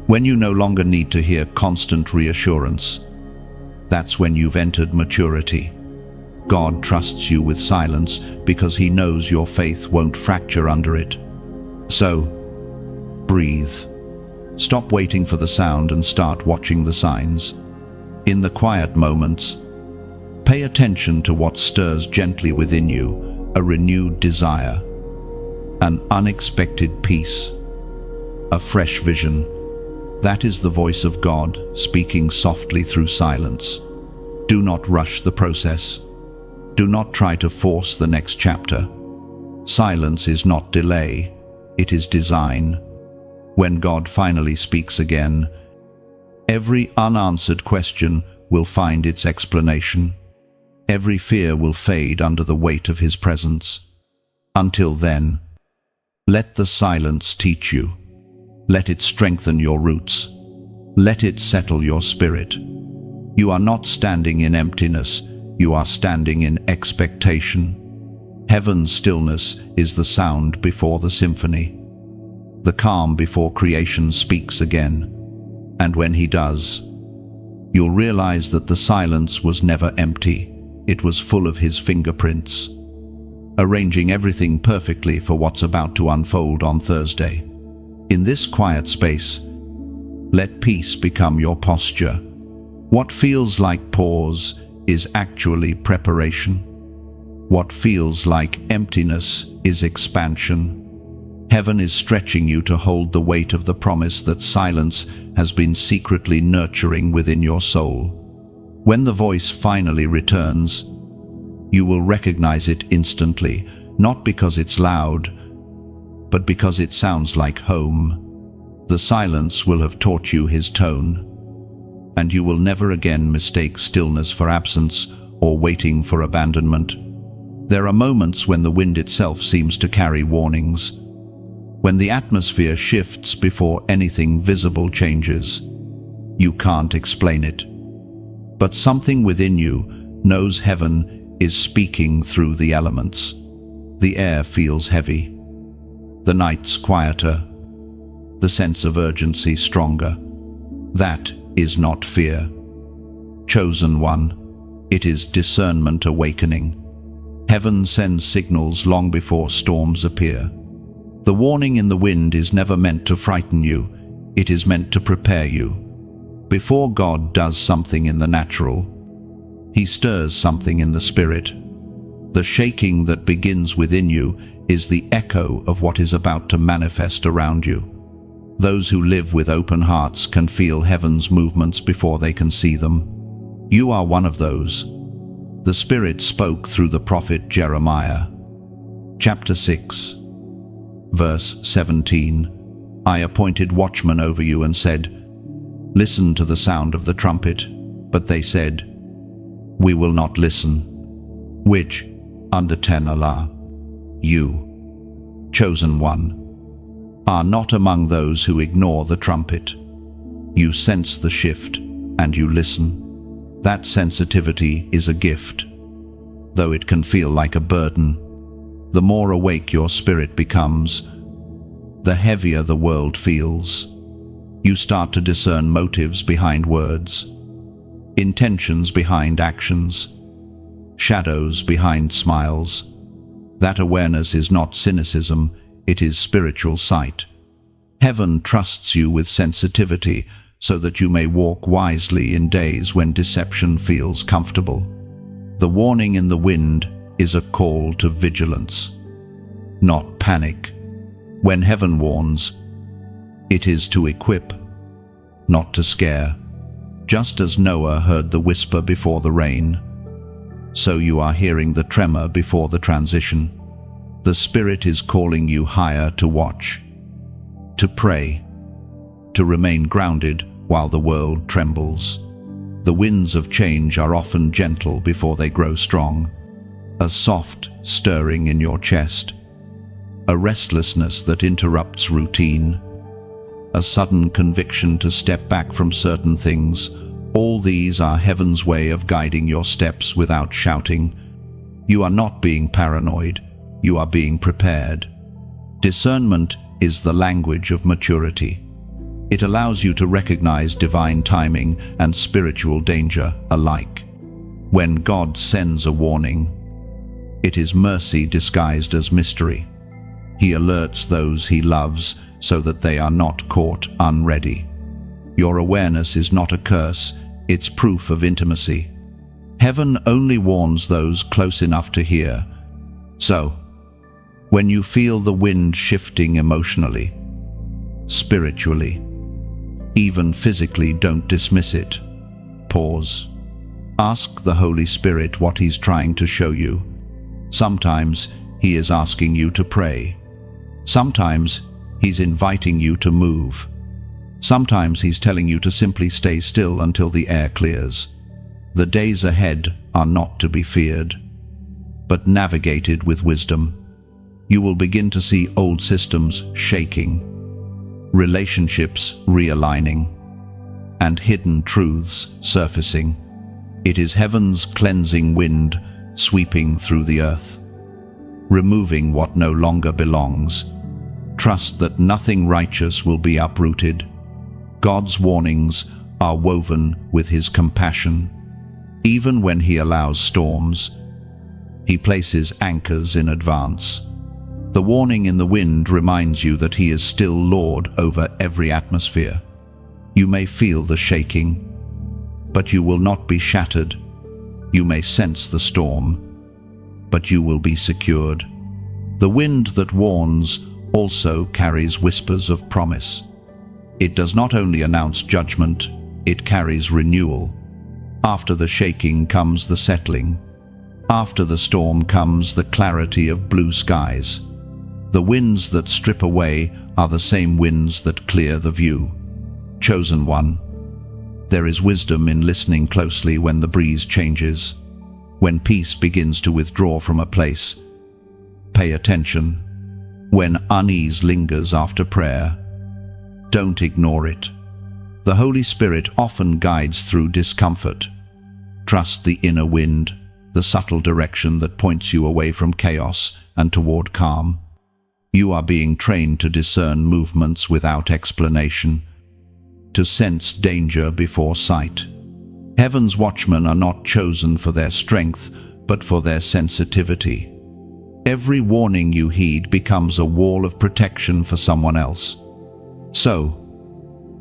When you no longer need to hear constant reassurance, that's when you've entered maturity. God trusts you with silence because He knows your faith won't fracture under it. So, breathe. Stop waiting for the sound and start watching the signs. In the quiet moments, pay attention to what stirs gently within you, a renewed desire, an unexpected peace, a fresh vision. That is the voice of God speaking softly through silence. Do not rush the process. Do not try to force the next chapter. Silence is not delay, it is design. When God finally speaks again, every unanswered question will find its explanation. Every fear will fade under the weight of His presence. Until then, let the silence teach you. Let it strengthen your roots. Let it settle your spirit. You are not standing in emptiness, you are standing in expectation. Heaven's stillness is the sound before the symphony, the calm before creation speaks again. And when He does, you'll realize that the silence was never empty. It was full of His fingerprints, arranging everything perfectly for what's about to unfold on Thursday. In this quiet space, let peace become your posture. What feels like pause is actually preparation. What feels like emptiness is expansion. Heaven is stretching you to hold the weight of the promise that silence has been secretly nurturing within your soul. When the voice finally returns, you will recognize it instantly, not because it's loud, but because it sounds like home. The silence will have taught you His tone, and you will never again mistake stillness for absence or waiting for abandonment. There are moments when the wind itself seems to carry warnings, when the atmosphere shifts before anything visible changes. You can't explain it, but something within you knows heaven is speaking through the elements. The air feels heavy, the nights quieter, the sense of urgency stronger. That is not fear. Chosen one, it is discernment awakening. Heaven sends signals long before storms appear. The warning in the wind is never meant to frighten you, it is meant to prepare you. Before God does something in the natural, He stirs something in the spirit. The shaking that begins within you is the echo of what is about to manifest around you. Those who live with open hearts can feel heaven's movements before they can see them. You are one of those. The Spirit spoke through the prophet Jeremiah. Chapter 6, verse 17. I appointed watchmen over you and said, listen to the sound of the trumpet. But they said, we will not listen. Which, under 10 Allah, you. chosen one, are not among those who ignore the trumpet. You sense the shift, and you listen. That sensitivity is a gift, though it can feel like a burden. The more awake your spirit becomes, the heavier the world feels. You start to discern motives behind words, intentions behind actions, shadows behind smiles. That awareness is not cynicism, it is spiritual sight. Heaven trusts you with sensitivity so that you may walk wisely in days when deception feels comfortable. The warning in the wind is a call to vigilance, not panic. When heaven warns, it is to equip, not to scare. Just as Noah heard the whisper before the rain, so you are hearing the tremor before the transition. The Spirit is calling you higher, to watch, to pray, to remain grounded while the world trembles. The winds of change are often gentle before they grow strong. A soft stirring in your chest, a restlessness that interrupts routine, a sudden conviction to step back from certain things. All these are heaven's way of guiding your steps without shouting. You are not being paranoid, you are being prepared. Discernment is the language of maturity. It allows you to recognize divine timing and spiritual danger alike. When God sends a warning, it is mercy disguised as mystery. He alerts those he loves so that they are not caught unready. Your awareness is not a curse, it's proof of intimacy. Heaven only warns those close enough to hear. So, when you feel the wind shifting emotionally, spiritually, even physically, don't dismiss it. Pause. Ask the Holy Spirit what He's trying to show you. Sometimes He is asking you to pray. Sometimes He's inviting you to move. Sometimes He's telling you to simply stay still until the air clears. The days ahead are not to be feared, but navigated with wisdom. You will begin to see old systems shaking, relationships realigning, and hidden truths surfacing. It is heaven's cleansing wind sweeping through the earth, removing what no longer belongs. Trust that nothing righteous will be uprooted. God's warnings are woven with His compassion. Even when He allows storms, He places anchors in advance. The warning in the wind reminds you that He is still Lord over every atmosphere. You may feel the shaking, but you will not be shattered. You may sense the storm, but you will be secured. The wind that warns also carries whispers of promise. It does not only announce judgment, it carries renewal. After the shaking comes the settling. After the storm comes the clarity of blue skies. The winds that strip away are the same winds that clear the view. Chosen one, there is wisdom in listening closely when the breeze changes. When peace begins to withdraw from a place, pay attention. When unease lingers after prayer, don't ignore it. The Holy Spirit often guides through discomfort. Trust the inner wind, the subtle direction that points you away from chaos and toward calm. You are being trained to discern movements without explanation, to sense danger before sight. Heaven's watchmen are not chosen for their strength, but for their sensitivity. Every warning you heed becomes a wall of protection for someone else. So,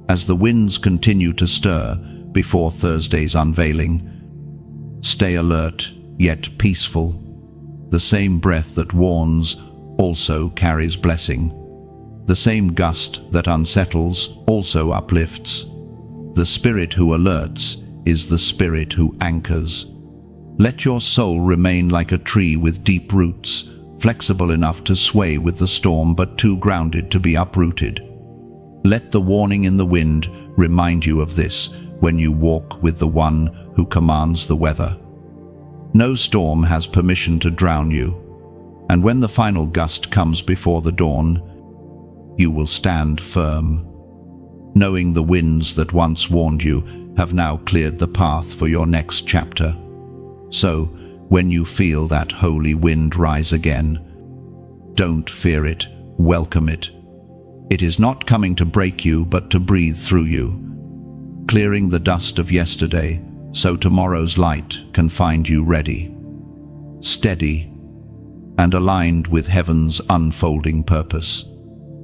as the winds continue to stir before Thursday's unveiling, stay alert, yet peaceful. The same breath that warns also carries blessing. The same gust that unsettles also uplifts. The Spirit who alerts is the Spirit who anchors. Let your soul remain like a tree with deep roots, flexible enough to sway with the storm but too grounded to be uprooted. Let the warning in the wind remind you of this when you walk with the One who commands the weather. No storm has permission to drown you. And when the final gust comes before the dawn, you will stand firm, knowing the winds that once warned you have now cleared the path for your next chapter. So, when you feel that holy wind rise again, don't fear it, welcome it. It is not coming to break you, but to breathe through you, clearing the dust of yesterday, so tomorrow's light can find you ready, steady, and aligned with heaven's unfolding purpose.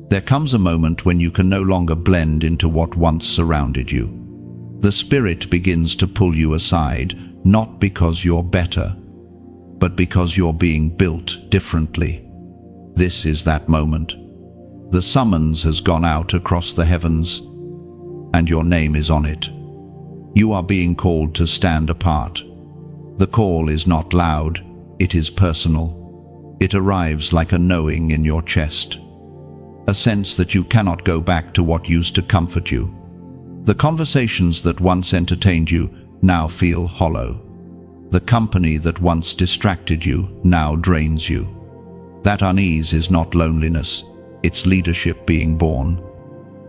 There comes a moment when you can no longer blend into what once surrounded you. The Spirit begins to pull you aside, not because you're better, but because you're being built differently. This is that moment. The summons has gone out across the heavens, and your name is on it. You are being called to stand apart. The call is not loud, it is personal. It arrives like a knowing in your chest, a sense that you cannot go back to what used to comfort you. The conversations that once entertained you now feel hollow. The company that once distracted you now drains you. That unease is not loneliness, it's leadership being born.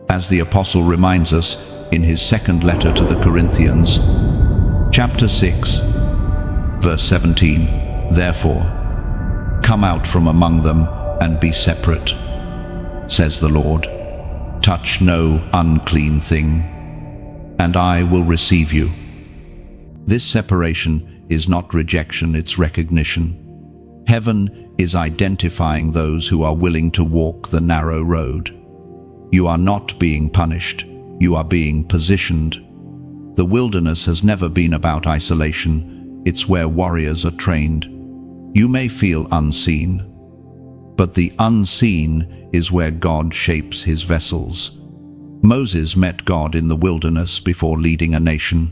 As the Apostle reminds us in his second letter to the Corinthians, chapter 6, verse 17, "Therefore, come out from among them and be separate, says the Lord. Touch no unclean thing, and I will receive you." This separation is not rejection, it's recognition. Heaven is identifying those who are willing to walk the narrow road. You are not being punished, you are being positioned. The wilderness has never been about isolation, it's where warriors are trained. You may feel unseen, but the unseen is where God shapes his vessels. Moses met God in the wilderness before leading a nation.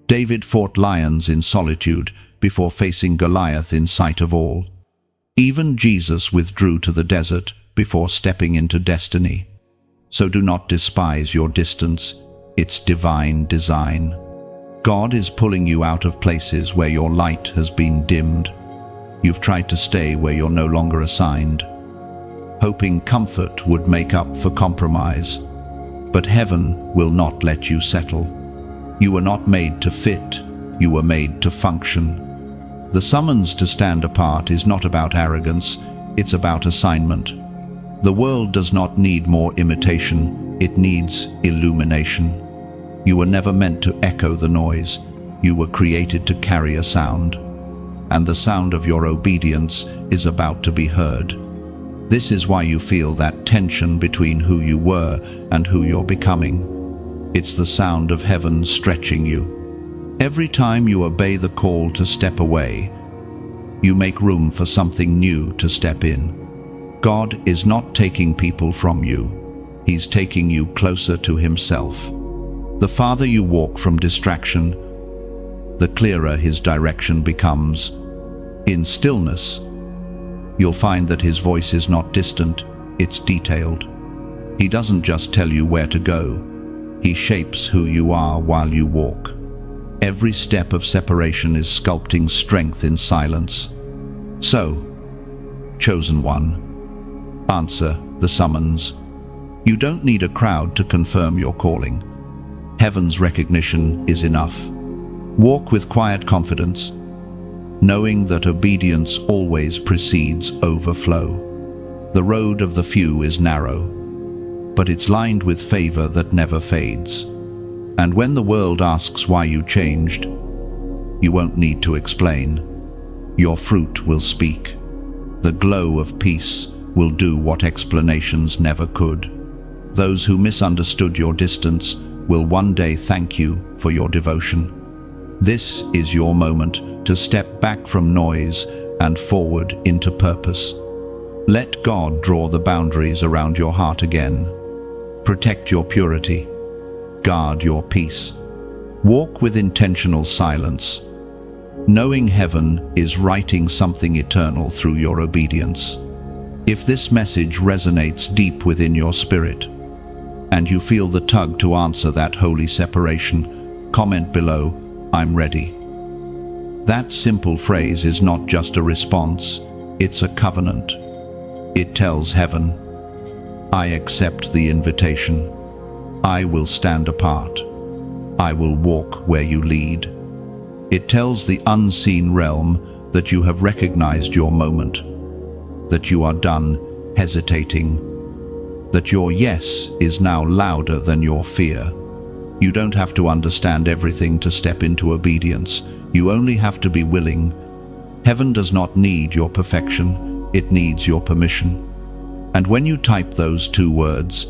David fought lions in solitude before facing Goliath in sight of all. Even Jesus withdrew to the desert before stepping into destiny. So do not despise your distance, it's divine design. God is pulling you out of places where your light has been dimmed. You've tried to stay where you're no longer assigned, hoping comfort would make up for compromise. But heaven will not let you settle. You were not made to fit, you were made to function. The summons to stand apart is not about arrogance, it's about assignment. The world does not need more imitation, it needs illumination. You were never meant to echo the noise, you were created to carry a sound. And the sound of your obedience is about to be heard. This is why you feel that tension between who you were and who you're becoming. It's the sound of heaven stretching you. Every time you obey the call to step away, you make room for something new to step in. God is not taking people from you. He's taking you closer to himself. The farther you walk from distraction, the clearer his direction becomes. In stillness, you'll find that his voice is not distant, it's detailed. He doesn't just tell you where to go, he shapes who you are while you walk. Every step of separation is sculpting strength in silence. So, chosen one, answer the summons. You don't need a crowd to confirm your calling. Heaven's recognition is enough. Walk with quiet confidence, knowing that obedience always precedes overflow. The road of the few is narrow, but it's lined with favor that never fades. And when the world asks why you changed, you won't need to explain. Your fruit will speak. The glow of peace will do what explanations never could. Those who misunderstood your distance will one day thank you for your devotion. This is your moment to step back from noise and forward into purpose. Let God draw the boundaries around your heart again. Protect your purity. Guard your peace. Walk with intentional silence, knowing heaven is writing something eternal through your obedience. If this message resonates deep within your spirit, and you feel the tug to answer that holy separation, comment below, "I'm ready." That simple phrase is not just a response, It's a covenant. It tells heaven, I accept the invitation. I will stand apart. I will walk where you lead. It tells the unseen realm that you have recognized your moment, that you are done hesitating, that your yes is now louder than your fear. You don't have to understand everything to step into obedience. You only have to be willing. Heaven does not need your perfection, it needs your permission. And when you type those two words,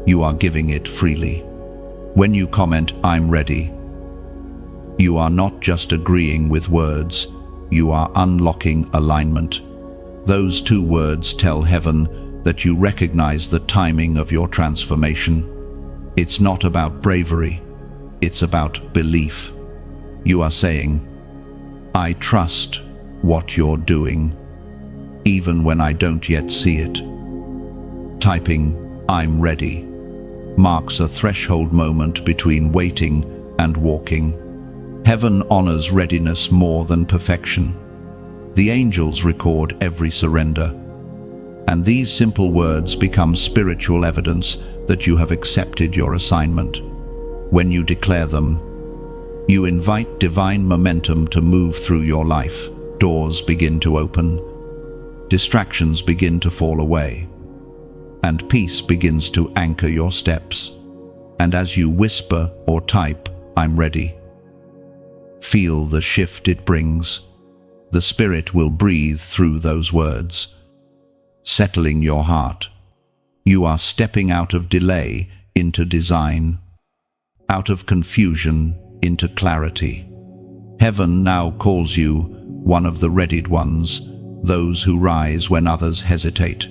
you are giving it freely. When you comment, I'm ready, you are not just agreeing with words, you are unlocking alignment. Those two words tell heaven that you recognize the timing of your transformation. It's not about bravery, it's about belief. You are saying, I trust what you're doing, even when I don't yet see it. Typing, I'm ready, marks a threshold moment between waiting and walking. Heaven honors readiness more than perfection. The angels record every surrender. And these simple words become spiritual evidence that you have accepted your assignment. When you declare them, you invite divine momentum to move through your life. Doors begin to open, distractions begin to fall away, and peace begins to anchor your steps. And as you whisper or type, I'm ready, feel the shift it brings. The Spirit will breathe through those words, settling your heart. You are stepping out of delay into design, out of confusion into clarity. Heaven now calls you one of the readied ones, those who rise when others hesitate.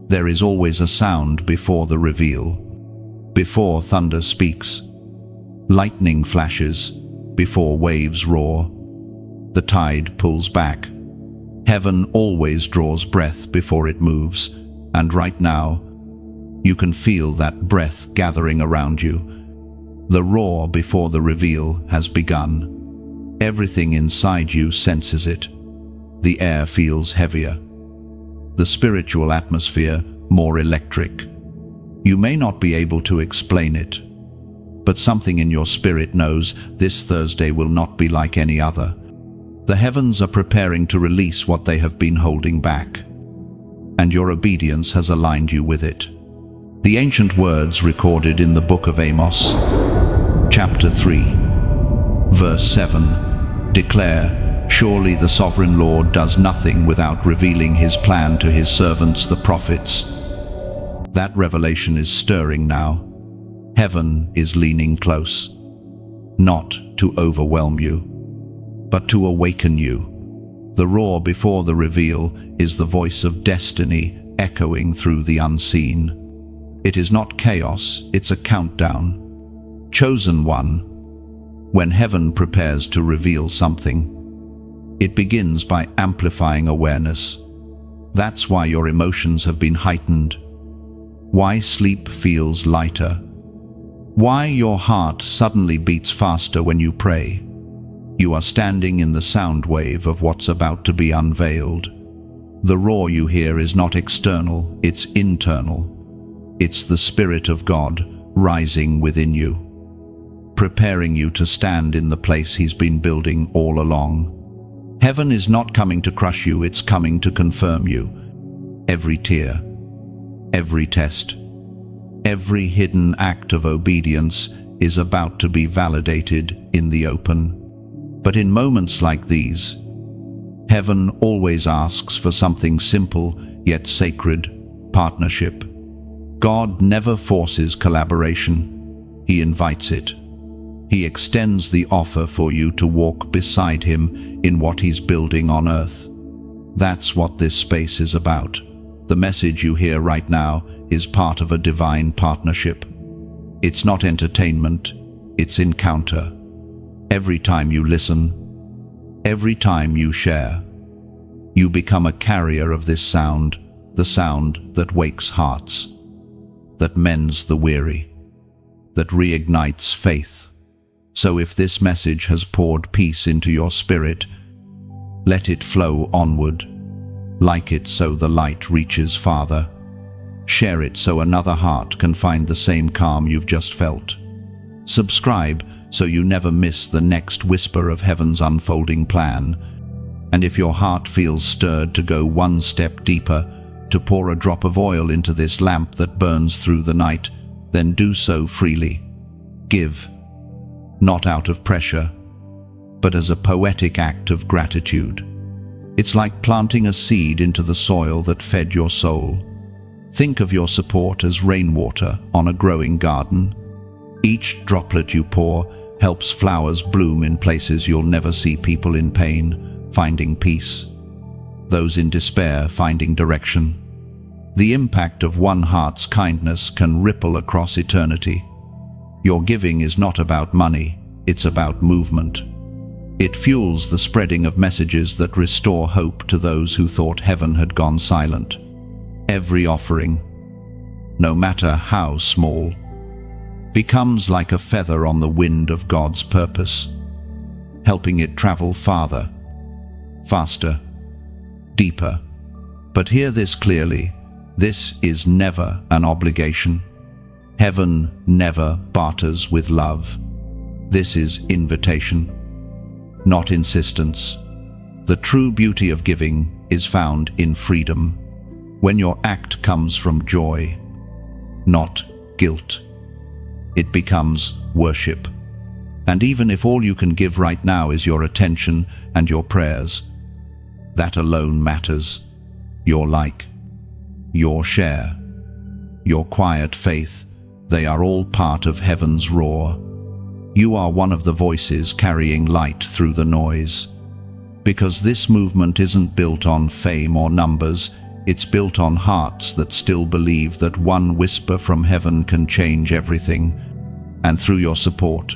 There is always a sound before the reveal. Before thunder speaks, lightning flashes, before waves roar, the tide pulls back. Heaven always draws breath before it moves, and right now, you can feel that breath gathering around you. The roar before the reveal has begun. Everything inside you senses it. The air feels heavier, the spiritual atmosphere more electric. You may not be able to explain it, but something in your spirit knows this Thursday will not be like any other. The heavens are preparing to release what they have been holding back, and your obedience has aligned you with it. The ancient words recorded in the book of Amos, chapter 3, verse 7, declare, surely the sovereign Lord does nothing without revealing his plan to his servants, the prophets. That revelation is stirring now. Heaven is leaning close, not to overwhelm you, but to awaken you. The roar before the reveal is the voice of destiny echoing through the unseen. It is not chaos, it's a countdown. Chosen one. When heaven prepares to reveal something, it begins by amplifying awareness. That's why your emotions have been heightened, why sleep feels lighter, why your heart suddenly beats faster when you pray. You are standing in the sound wave of what's about to be unveiled. The roar you hear is not external, it's internal. It's the Spirit of God rising within you, preparing you to stand in the place He's been building all along. Heaven is not coming to crush you, it's coming to confirm you. Every tear, every test, every hidden act of obedience is about to be validated in the open. But in moments like these, heaven always asks for something simple yet sacred: partnership. God never forces collaboration, He invites it. He extends the offer for you to walk beside Him in what He's building on earth. That's what this space is about. The message you hear right now is part of a divine partnership. It's not entertainment, it's encounter. Every time you listen, every time you share, you become a carrier of this sound, the sound that wakes hearts, that mends the weary, that reignites faith. So if this message has poured peace into your spirit, let it flow onward. Like it so the light reaches farther. Share it so another heart can find the same calm you've just felt. Subscribe so you never miss the next whisper of heaven's unfolding plan. And if your heart feels stirred to go one step deeper, to pour a drop of oil into this lamp that burns through the night, then do so freely. Give, not out of pressure, but as a poetic act of gratitude. It's like planting a seed into the soil that fed your soul. Think of your support as rainwater on a growing garden. Each droplet you pour helps flowers bloom in places you'll never see, people in pain finding peace, those in despair finding direction. The impact of one heart's kindness can ripple across eternity. Your giving is not about money, it's about movement. It fuels the spreading of messages that restore hope to those who thought heaven had gone silent. Every offering, no matter how small, becomes like a feather on the wind of God's purpose, helping it travel farther, faster, deeper. But hear this clearly, this is never an obligation. Heaven never barters with love. This is invitation, not insistence. The true beauty of giving is found in freedom, when your act comes from joy, not guilt. It becomes worship. And even if all you can give right now is your attention and your prayers, that alone matters. Your like, your share, your quiet faith, they are all part of heaven's roar. You are one of the voices carrying light through the noise. Because this movement isn't built on fame or numbers, it's built on hearts that still believe that one whisper from heaven can change everything. And through your support,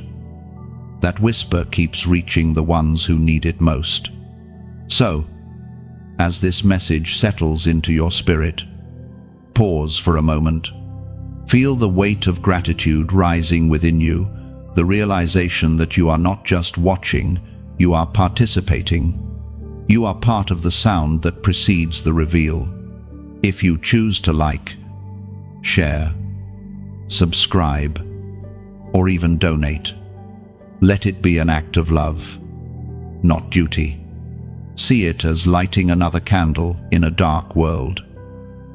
that whisper keeps reaching the ones who need it most. So, as this message settles into your spirit, pause for a moment. Feel the weight of gratitude rising within you, the realization that you are not just watching, you are participating. You are part of the sound that precedes the reveal. If you choose to like, share, subscribe, or even donate, let it be an act of love, not duty. See it as lighting another candle in a dark world.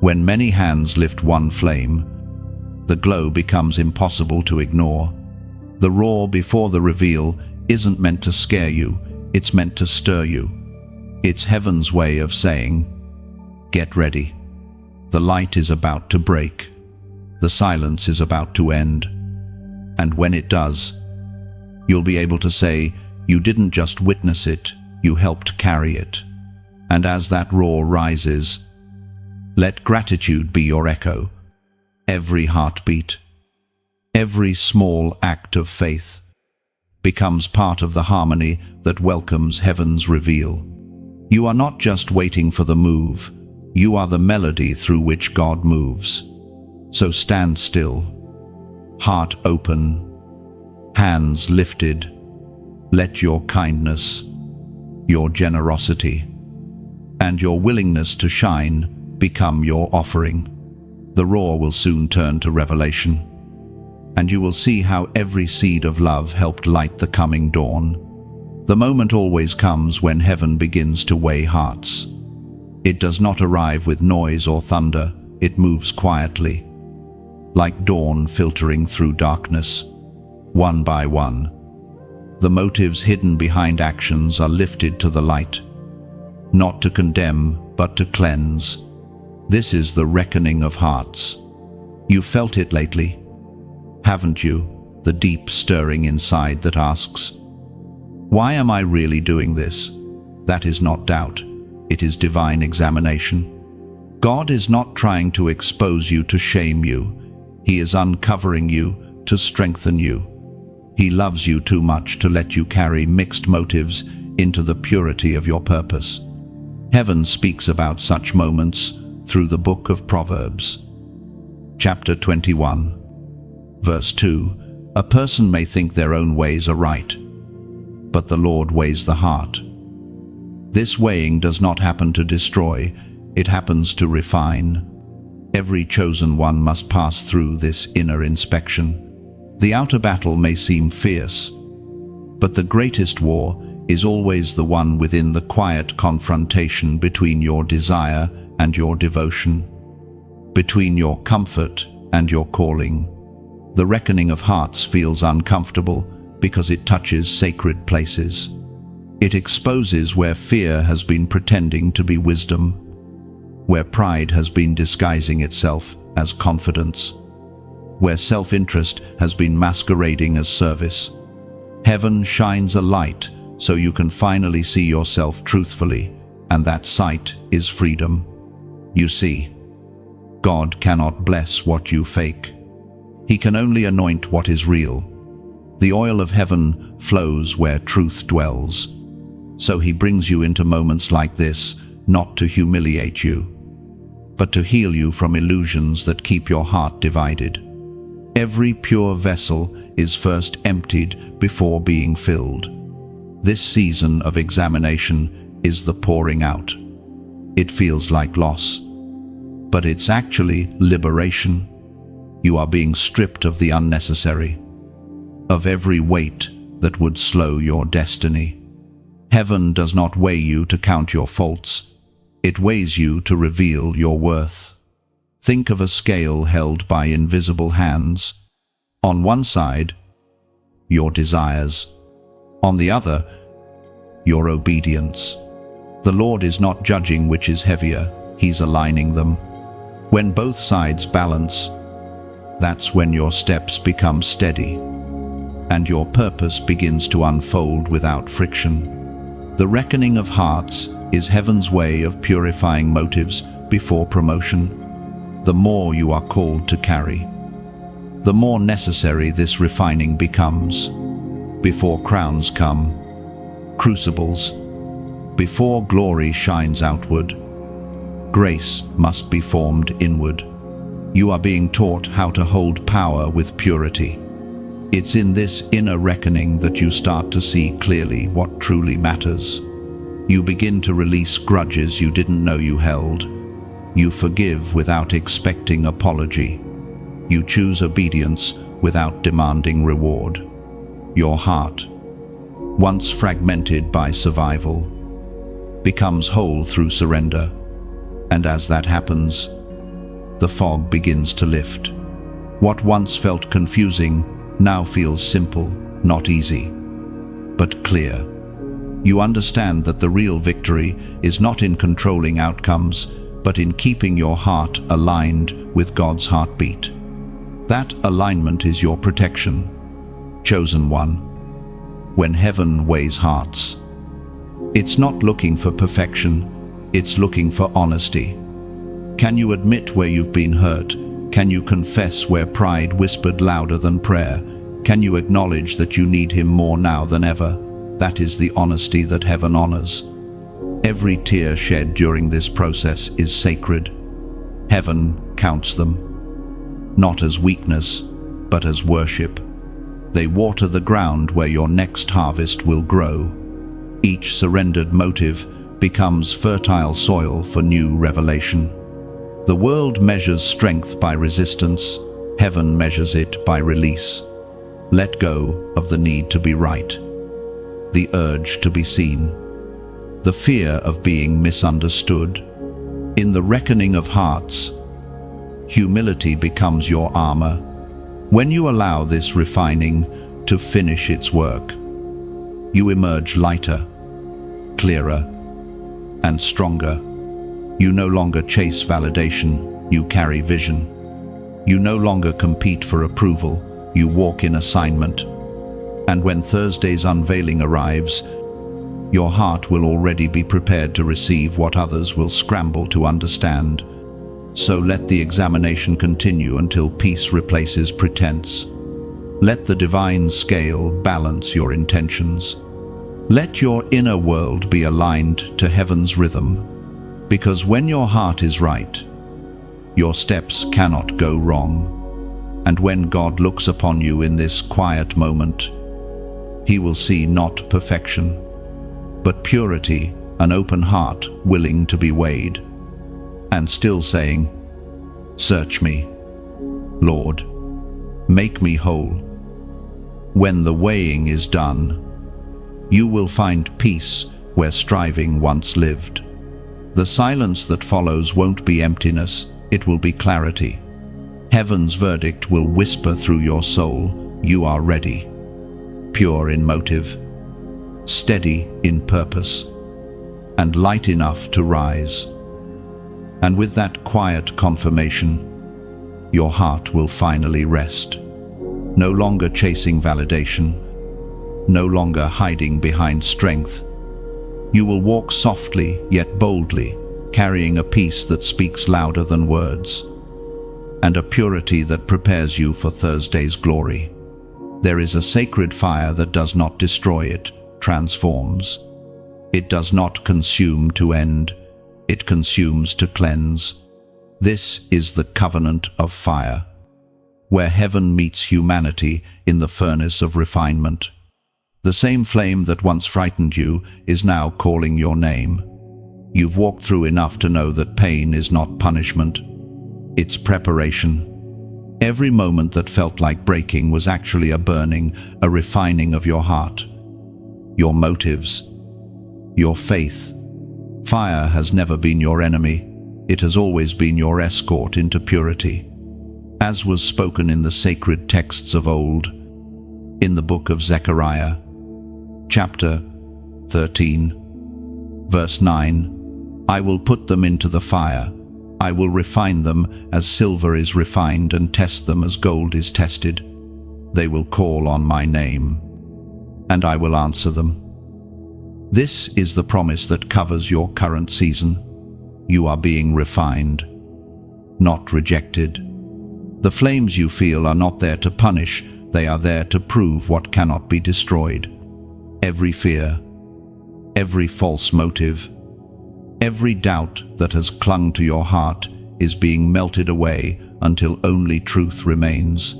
When many hands lift one flame, the glow becomes impossible to ignore. The roar before the reveal isn't meant to scare you, it's meant to stir you. It's heaven's way of saying, get ready. The light is about to break. The silence is about to end. And when it does, you'll be able to say, you didn't just witness it, you helped carry it. And as that roar rises, let gratitude be your echo. Every heartbeat, every small act of faith becomes part of the harmony that welcomes heaven's reveal. You are not just waiting for the move, you are the melody through which God moves. So stand still, heart open, hands lifted. Let your kindness, your generosity, and your willingness to shine become your offering. The roar will soon turn to revelation, and you will see how every seed of love helped light the coming dawn. The moment always comes when heaven begins to weigh hearts. It does not arrive with noise or thunder, it moves quietly, like dawn filtering through darkness, one by one. The motives hidden behind actions are lifted to the light, not to condemn, but to cleanse. This is the reckoning of hearts. You've felt it lately, haven't you? The deep stirring inside that asks, why am I really doing this? That is not doubt, it is divine examination. God is not trying to expose you to shame you. He is uncovering you to strengthen you. He loves you too much to let you carry mixed motives into the purity of your purpose. Heaven speaks about such moments through the book of Proverbs. Chapter 21, verse 2, a person may think their own ways are right, but the Lord weighs the heart. This weighing does not happen to destroy, It happens to refine. Every chosen one must pass through this inner inspection. The outer battle may seem fierce, but the greatest war is always the one within the quiet confrontation between your desire and your devotion, between your comfort and your calling. The reckoning of hearts feels uncomfortable because it touches sacred places. It exposes where fear has been pretending to be wisdom, where pride has been disguising itself as confidence, where self-interest has been masquerading as service. Heaven shines a light so you can finally see yourself truthfully, and that sight is freedom. You see, God cannot bless what you fake. He can only anoint what is real. The oil of heaven flows where truth dwells. So he brings you into moments like this, not to humiliate you, but to heal you from illusions that keep your heart divided. Every pure vessel is first emptied before being filled. This season of examination is the pouring out. It feels like loss, but it's actually liberation. You are being stripped of the unnecessary, of every weight that would slow your destiny. Heaven does not weigh you to count your faults. It weighs you to reveal your worth. Think of a scale held by invisible hands. On one side, your desires. On the other, your obedience. The Lord is not judging which is heavier, He's aligning them. When both sides balance, that's when your steps become steady, and your purpose begins to unfold without friction. The reckoning of hearts is heaven's way of purifying motives before promotion. The more you are called to carry, the more necessary this refining becomes. Before crowns come, crucibles. Before glory shines outward, grace must be formed inward. You are being taught how to hold power with purity. It's in this inner reckoning that you start to see clearly what truly matters. You begin to release grudges you didn't know you held. You forgive without expecting apology. You choose obedience without demanding reward. Your heart, once fragmented by survival, becomes whole through surrender. And as that happens, the fog begins to lift. What once felt confusing now feels simple, not easy, but clear. You understand that the real victory is not in controlling outcomes, but in keeping your heart aligned with God's heartbeat. That alignment is your protection. Chosen one. When heaven weighs hearts, it's not looking for perfection, it's looking for honesty. Can you admit where you've been hurt? Can you confess where pride whispered louder than prayer? Can you acknowledge that you need Him more now than ever? That is the honesty that heaven honors. Every tear shed during this process is sacred. Heaven counts them, not as weakness, but as worship. They water the ground where your next harvest will grow. Each surrendered motive becomes fertile soil for new revelation. The world measures strength by resistance. Heaven measures it by release. Let go of the need to be right, the urge to be seen, the fear of being misunderstood. In the reckoning of hearts, humility becomes your armor. When you allow this refining to finish its work, you emerge lighter, clearer, and stronger. You no longer chase validation, you carry vision. You no longer compete for approval, you walk in assignment. And when Thursday's unveiling arrives, your heart will already be prepared to receive what others will scramble to understand. So let the examination continue until peace replaces pretense. Let the divine scale balance your intentions. Let your inner world be aligned to heaven's rhythm. Because when your heart is right, your steps cannot go wrong. And when God looks upon you in this quiet moment, He will see not perfection, but purity, an open heart willing to be weighed. and still saying, "Search me, Lord, make me whole." When the weighing is done, you will find peace where striving once lived. The silence that follows won't be emptiness, it will be clarity. Heaven's verdict will whisper through your soul, "You are ready." Pure in motive, steady in purpose, and light enough to rise. And with that quiet confirmation, your heart will finally rest. No longer chasing validation, no longer hiding behind strength. You will walk softly yet boldly, carrying a peace that speaks louder than words, and a purity that prepares you for Thursday's glory. There is a sacred fire that does not destroy, it transforms. It does not consume to end, it consumes to cleanse. This is the covenant of fire, where heaven meets humanity in the furnace of refinement. The same flame that once frightened you is now calling your name. You've walked through enough to know that pain is not punishment, it's preparation. Every moment that felt like breaking was actually a burning, a refining of your heart, your motives, your faith. Fire has never been your enemy, it has always been your escort into purity. As was spoken in the sacred texts of old, in the book of Zechariah, chapter 13, verse 9, "I will put them into the fire. I will refine them as silver is refined and test them as gold is tested. They will call on my name, and I will answer them." This is the promise that covers your current season. You are being refined, not rejected. The flames you feel are not there to punish, they are there to prove what cannot be destroyed. Every fear, every false motive, every doubt that has clung to your heart is being melted away until only truth remains.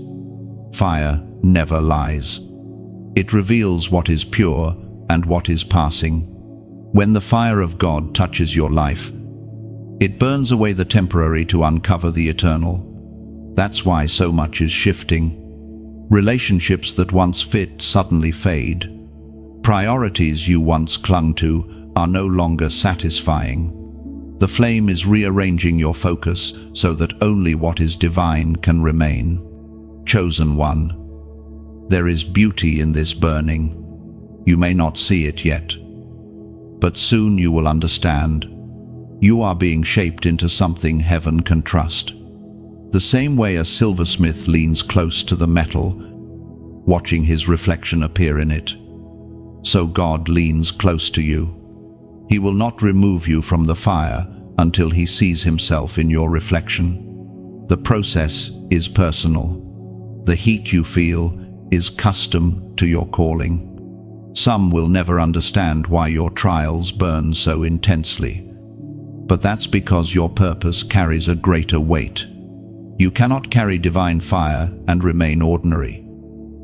Fire never lies. It reveals what is pure and what is passing. When the fire of God touches your life, it burns away the temporary to uncover the eternal. That's why so much is shifting. Relationships that once fit suddenly fade. Priorities you once clung to are no longer satisfying. The flame is rearranging your focus so that only what is divine can remain. Chosen one, there is beauty in this burning. You may not see it yet, but soon you will understand. You are being shaped into something heaven can trust. The same way a silversmith leans close to the metal, watching his reflection appear in it, so God leans close to you. He will not remove you from the fire until he sees himself in your reflection. The process is personal. The heat you feel is custom to your calling. Some will never understand why your trials burn so intensely, but that's because your purpose carries a greater weight. You cannot carry divine fire and remain ordinary.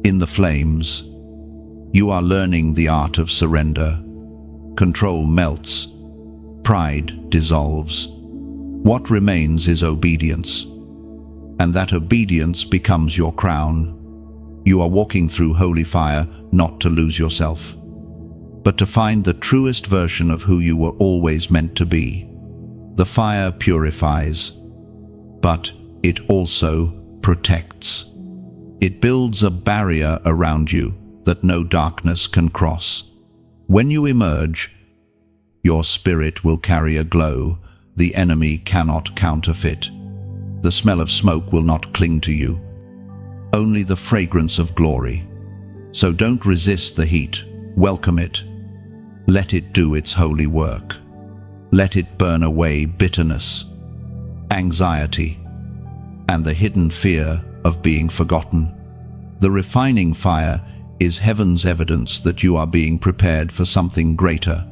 In the flames, you are learning the art of surrender. Control melts. Pride dissolves. What remains is obedience. And that obedience becomes your crown. You are walking through holy fire not to lose yourself, but to find the truest version of who you were always meant to be. The fire purifies, but it also protects. It builds a barrier around you that no darkness can cross. When you emerge, your spirit will carry a glow the enemy cannot counterfeit. The smell of smoke will not cling to you, only the fragrance of glory. So don't resist the heat, welcome it. Let it do its holy work. Let it burn away bitterness, anxiety, and the hidden fear of being forgotten. The refining fire is heaven's evidence that you are being prepared for something greater.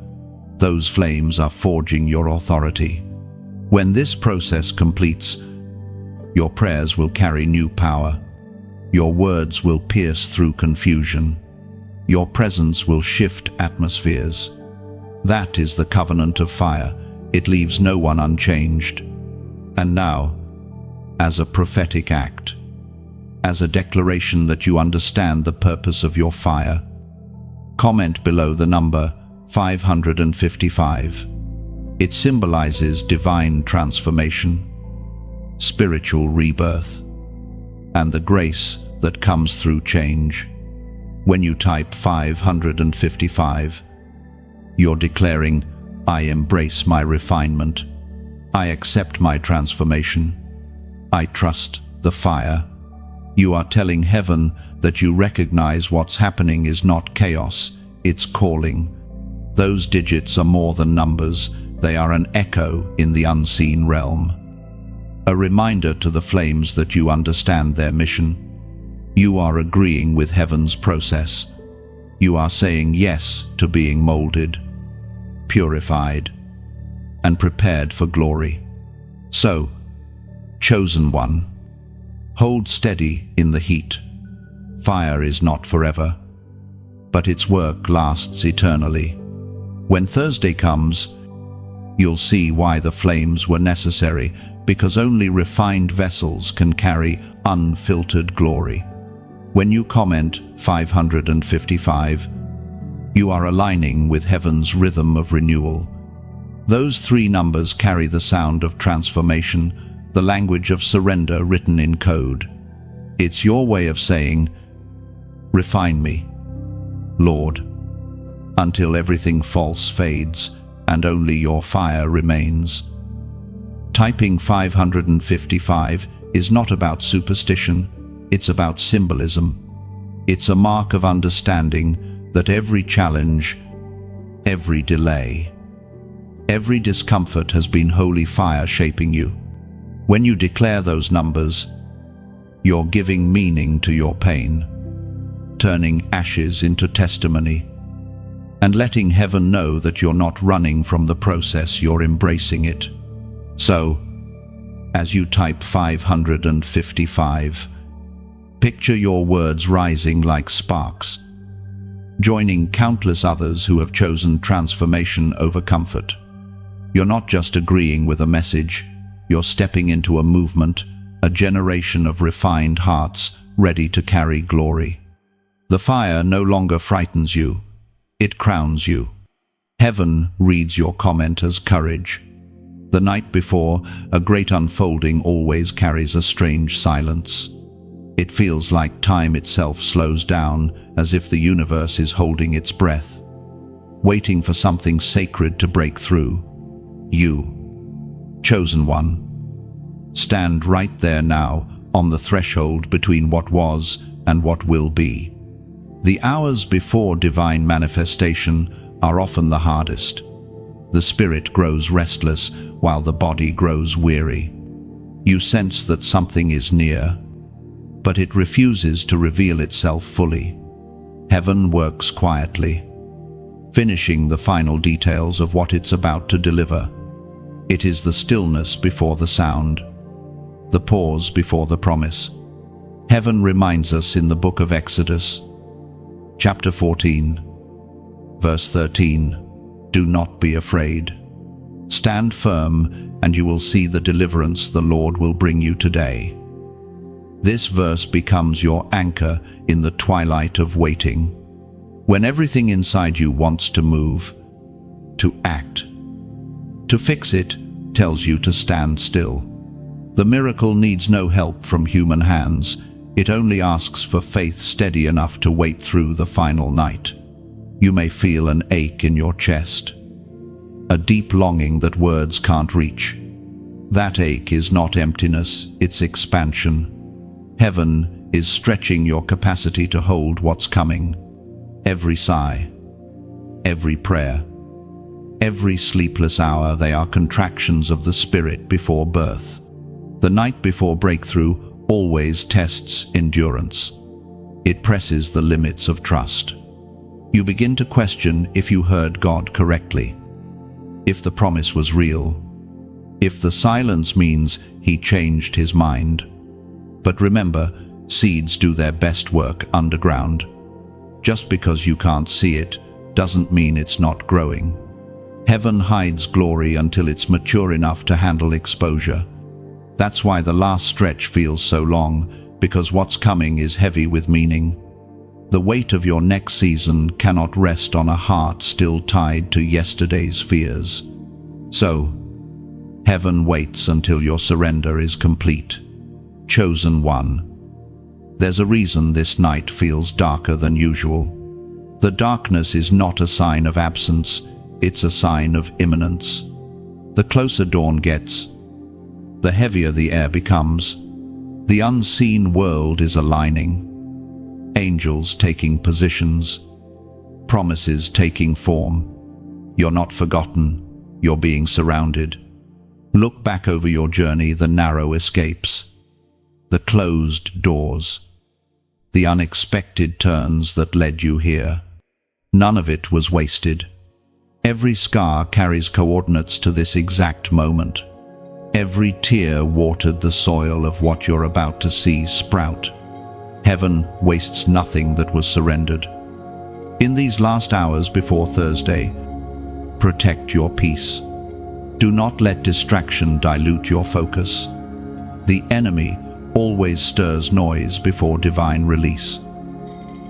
Those flames are forging your authority. When this process completes, your prayers will carry new power. Your words will pierce through confusion. Your presence will shift atmospheres. That is the covenant of fire. It leaves no one unchanged. And now, as a prophetic act, as a declaration that you understand the purpose of your fire, comment below the number 555. It symbolizes divine transformation, spiritual rebirth, and the grace that comes through change. When you type 555, you're declaring, I embrace my refinement. I accept my transformation. I trust the fire. You are telling heaven that you recognize what's happening is not chaos, it's calling. Those digits are more than numbers, they are an echo in the unseen realm. A reminder to the flames that you understand their mission. You are agreeing with heaven's process. You are saying yes to being molded, purified, and prepared for glory. So, chosen one, hold steady in the heat. Fire is not forever, but its work lasts eternally. When Thursday comes, you'll see why the flames were necessary, because only refined vessels can carry unfiltered glory. When you comment 555, you are aligning with heaven's rhythm of renewal. Those three numbers carry the sound of transformation, the language of surrender written in code. It's your way of saying, refine me, Lord, until everything false fades and only your fire remains. Typing 555 is not about superstition, it's about symbolism. It's a mark of understanding that every challenge, every delay, every discomfort has been holy fire shaping you. When you declare those numbers, you're giving meaning to your pain, turning ashes into testimony, and letting heaven know that you're not running from the process, you're embracing it. So, as you type 555, picture your words rising like sparks, joining countless others who have chosen transformation over comfort. You're not just agreeing with a message, you're stepping into a movement, a generation of refined hearts ready to carry glory. The fire no longer frightens you, it crowns you. Heaven reads your comment as courage. The night before, a great unfolding always carries a strange silence. It feels like time itself slows down, as if the universe is holding its breath, waiting for something sacred to break through. You, chosen one, stand right there now, on the threshold between what was and what will be. The hours before divine manifestation are often the hardest. The spirit grows restless while the body grows weary. You sense that something is near, but it refuses to reveal itself fully. Heaven works quietly, finishing the final details of what it's about to deliver. It is the stillness before the sound, the pause before the promise. Heaven reminds us in the book of Exodus, chapter 14, verse 13, do not be afraid. Stand firm, and you will see the deliverance the Lord will bring you today. This verse becomes your anchor in the twilight of waiting. When everything inside you wants to move, to act, to fix it, tells you to stand still. The miracle needs no help from human hands. It only asks for faith steady enough to wait through the final night. You may feel an ache in your chest, a deep longing that words can't reach. That ache is not emptiness, it's expansion. Heaven is stretching your capacity to hold what's coming. Every sigh, every prayer, every sleepless hour, they are contractions of the spirit before birth. The night before breakthrough always tests endurance. It presses the limits of trust. You begin to question if you heard God correctly, if the promise was real, if the silence means He changed His mind. But remember, seeds do their best work underground. Just because you can't see it doesn't mean it's not growing. Heaven hides glory until it's mature enough to handle exposure. That's why the last stretch feels so long, because what's coming is heavy with meaning. The weight of your next season cannot rest on a heart still tied to yesterday's fears. So, heaven waits until your surrender is complete. Chosen one. There's a reason this night feels darker than usual. The darkness is not a sign of absence, it's a sign of imminence. The closer dawn gets, the heavier the air becomes. The unseen world is aligning. Angels taking positions, promises taking form. You're not forgotten, you're being surrounded. Look back over your journey, the narrow escapes, the closed doors, the unexpected turns that led you here. None of it was wasted. Every scar carries coordinates to this exact moment. Every tear watered the soil of what you're about to see sprout. Heaven wastes nothing that was surrendered. In these last hours before Thursday, protect your peace. Do not let distraction dilute your focus. The enemy always stirs noise before divine release,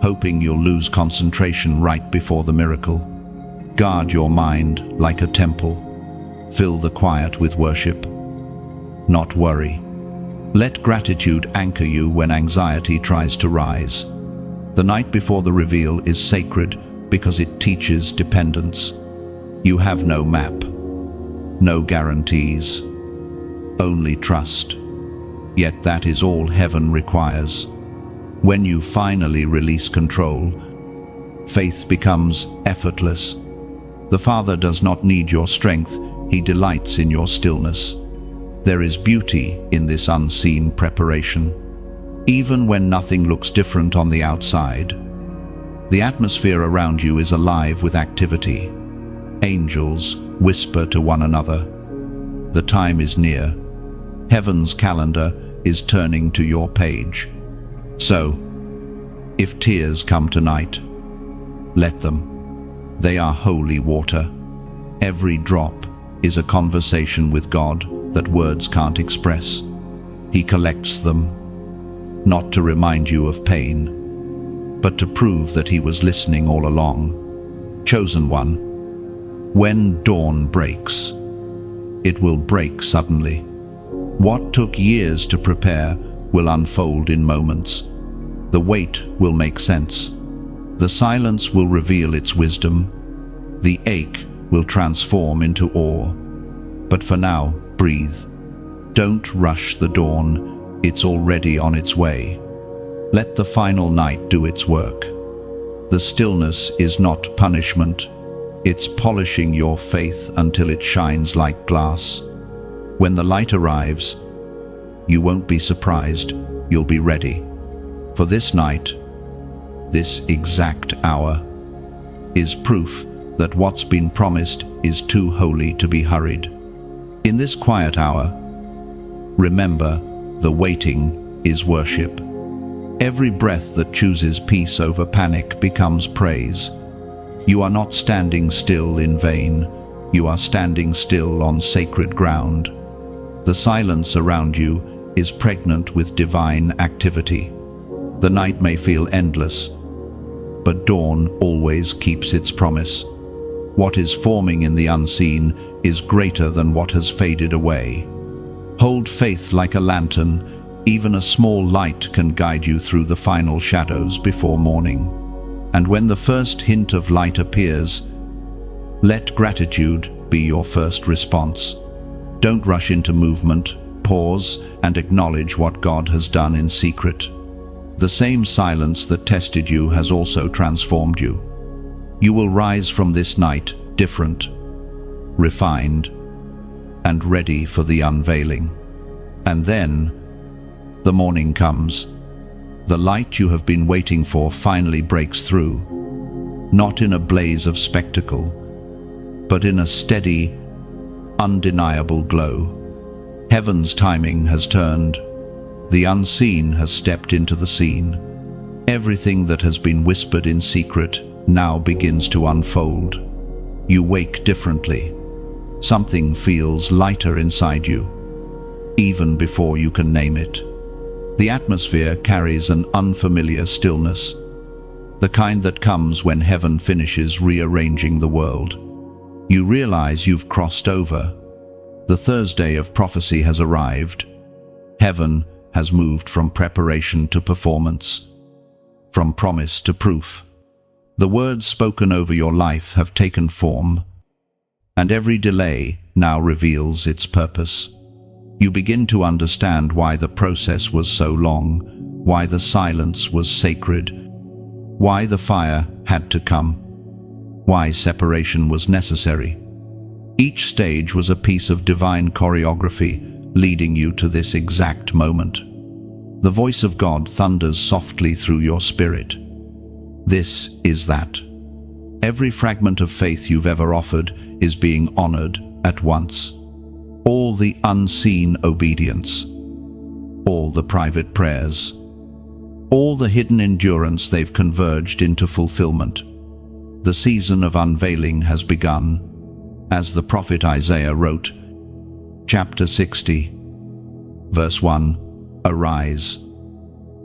hoping you'll lose concentration right before the miracle. Guard your mind like a temple. Fill the quiet with worship, not worry. Let gratitude anchor you when anxiety tries to rise. The night before the reveal is sacred because it teaches dependence. You have no map, no guarantees, only trust. Yet that is all heaven requires. When you finally release control, faith becomes effortless. The Father does not need your strength, He delights in your stillness. There is beauty in this unseen preparation. Even when nothing looks different on the outside, the atmosphere around you is alive with activity. Angels whisper to one another. The time is near. Heaven's calendar is turning to your page. So, if tears come tonight, let them. They are holy water. Every drop is a conversation with God that words can't express. He collects them, not to remind you of pain, but to prove that He was listening all along. Chosen one, when dawn breaks, it will break suddenly. What took years to prepare will unfold in moments. The wait will make sense. The silence will reveal its wisdom. The ache will transform into awe. But for now, breathe. Don't rush the dawn. It's already on its way. Let the final night do its work. The stillness is not punishment. It's polishing your faith until it shines like glass. When the light arrives, you won't be surprised. You'll be ready. For this night, this exact hour, is proof that what's been promised is too holy to be hurried. In this quiet hour, remember, the waiting is worship. Every breath that chooses peace over panic becomes praise. You are not standing still in vain. You are standing still on sacred ground. The silence around you is pregnant with divine activity. The night may feel endless, but dawn always keeps its promise. What is forming in the unseen is greater than what has faded away. Hold faith like a lantern. Even a small light can guide you through the final shadows before morning. And when the first hint of light appears, let gratitude be your first response. Don't rush into movement. Pause and acknowledge what God has done in secret. The same silence that tested you has also transformed you. You will rise from this night different, refined, and ready for the unveiling. And then, the morning comes. The light you have been waiting for finally breaks through, not in a blaze of spectacle, but in a steady, undeniable glow. Heaven's timing has turned. The unseen has stepped into the scene. Everything that has been whispered in secret now begins to unfold. You wake differently. Something feels lighter inside you. even before you can name it. The atmosphere carries an unfamiliar stillness, the kind that comes when heaven finishes rearranging the world. You realize you've crossed over. The Thursday of prophecy has arrived. Heaven has moved from preparation to performance, from promise to proof. The words spoken over your life have taken form, and every delay now reveals its purpose. You begin to understand why the process was so long, why the silence was sacred, why the fire had to come, why separation was necessary. Each stage was a piece of divine choreography leading you to this exact moment. The voice of God thunders softly through your spirit. This is that. Every fragment of faith you've ever offered is being honored at once. All the unseen obedience, all the private prayers, all the hidden endurance, they've converged into fulfillment. The season of unveiling has begun. As the prophet Isaiah wrote, chapter 60, verse 1, "Arise,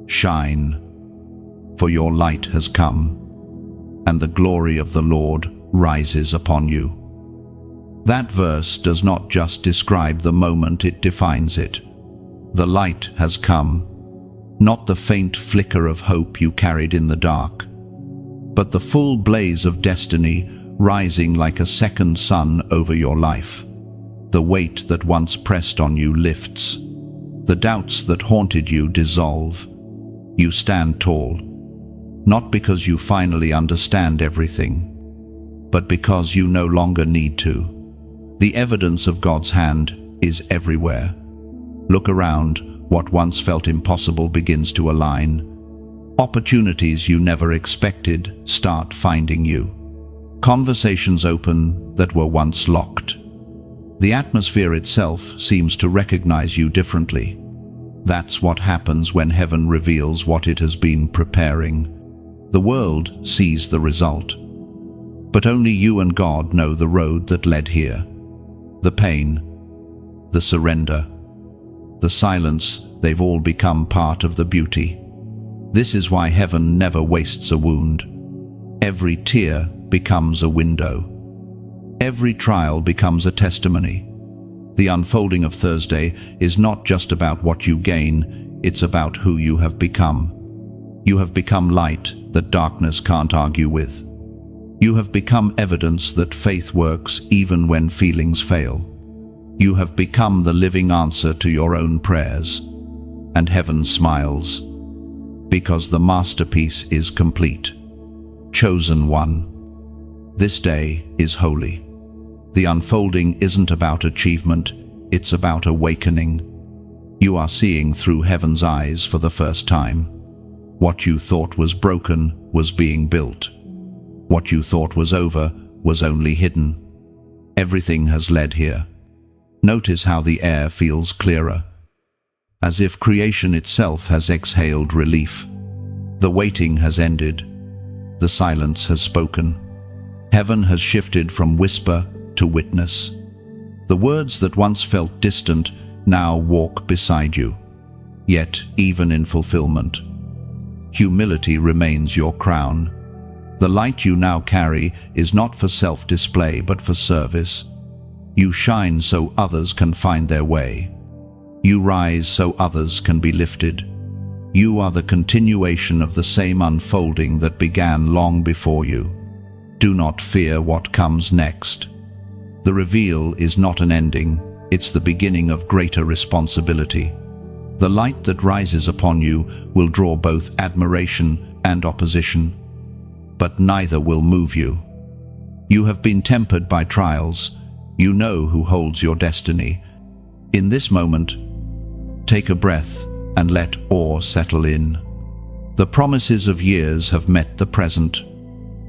shine, for your light has come, and the glory of the Lord rises upon you." That verse does not just describe the moment, it defines it. The light has come, not the faint flicker of hope you carried in the dark, but the full blaze of destiny rising like a second sun over your life. The weight that once pressed on you lifts. The doubts that haunted you dissolve. You stand tall, not because you finally understand everything, but because you no longer need to. The evidence of God's hand is everywhere. Look around. What once felt impossible begins to align. Opportunities you never expected start finding you. Conversations open that were once locked. The atmosphere itself seems to recognize you differently. That's what happens when heaven reveals what it has been preparing. The world sees the result, but only you and God know the road that led here. The pain, the surrender, the silence, they've all become part of the beauty. This is why heaven never wastes a wound. Every tear becomes a window. Every trial becomes a testimony. The unfolding of Thursday is not just about what you gain, it's about who you have become. You have become light that darkness can't argue with. You have become evidence that faith works even when feelings fail. You have become the living answer to your own prayers, and heaven smiles, because the masterpiece is complete. Chosen one. This day is holy. The unfolding isn't about achievement, it's about awakening. You are seeing through heaven's eyes for the first time. What you thought was broken was being built. What you thought was over was only hidden. Everything has led here. Notice how the air feels clearer, as if creation itself has exhaled relief. The waiting has ended. The silence has spoken. Heaven has shifted from whisper to witness. The words that once felt distant now walk beside you. Yet, even in fulfillment, humility remains your crown. The light you now carry is not for self-display but for service. You shine so others can find their way. You rise so others can be lifted. You are the continuation of the same unfolding that began long before you. Do not fear what comes next. The reveal is not an ending, it's the beginning of greater responsibility. The light that rises upon you will draw both admiration and opposition, but neither will move you. You have been tempered by trials. You know who holds your destiny. In this moment, take a breath and let awe settle in. The promises of years have met the present.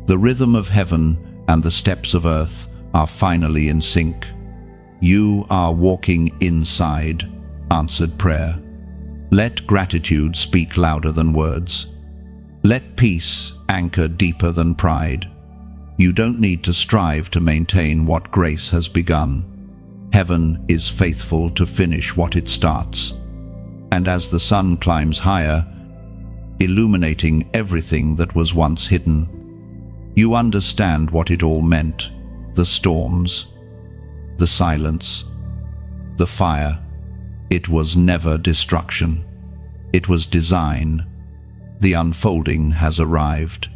The rhythm of heaven and the steps of earth are finally in sync. You are walking inside answered prayer. Let gratitude speak louder than words. Let peace anchor deeper than pride. You don't need to strive to maintain what grace has begun. Heaven is faithful to finish what it starts. And as the sun climbs higher, illuminating everything that was once hidden, you understand what it all meant: the storms, the silence, the fire. It was never destruction. It was design. The unfolding has arrived.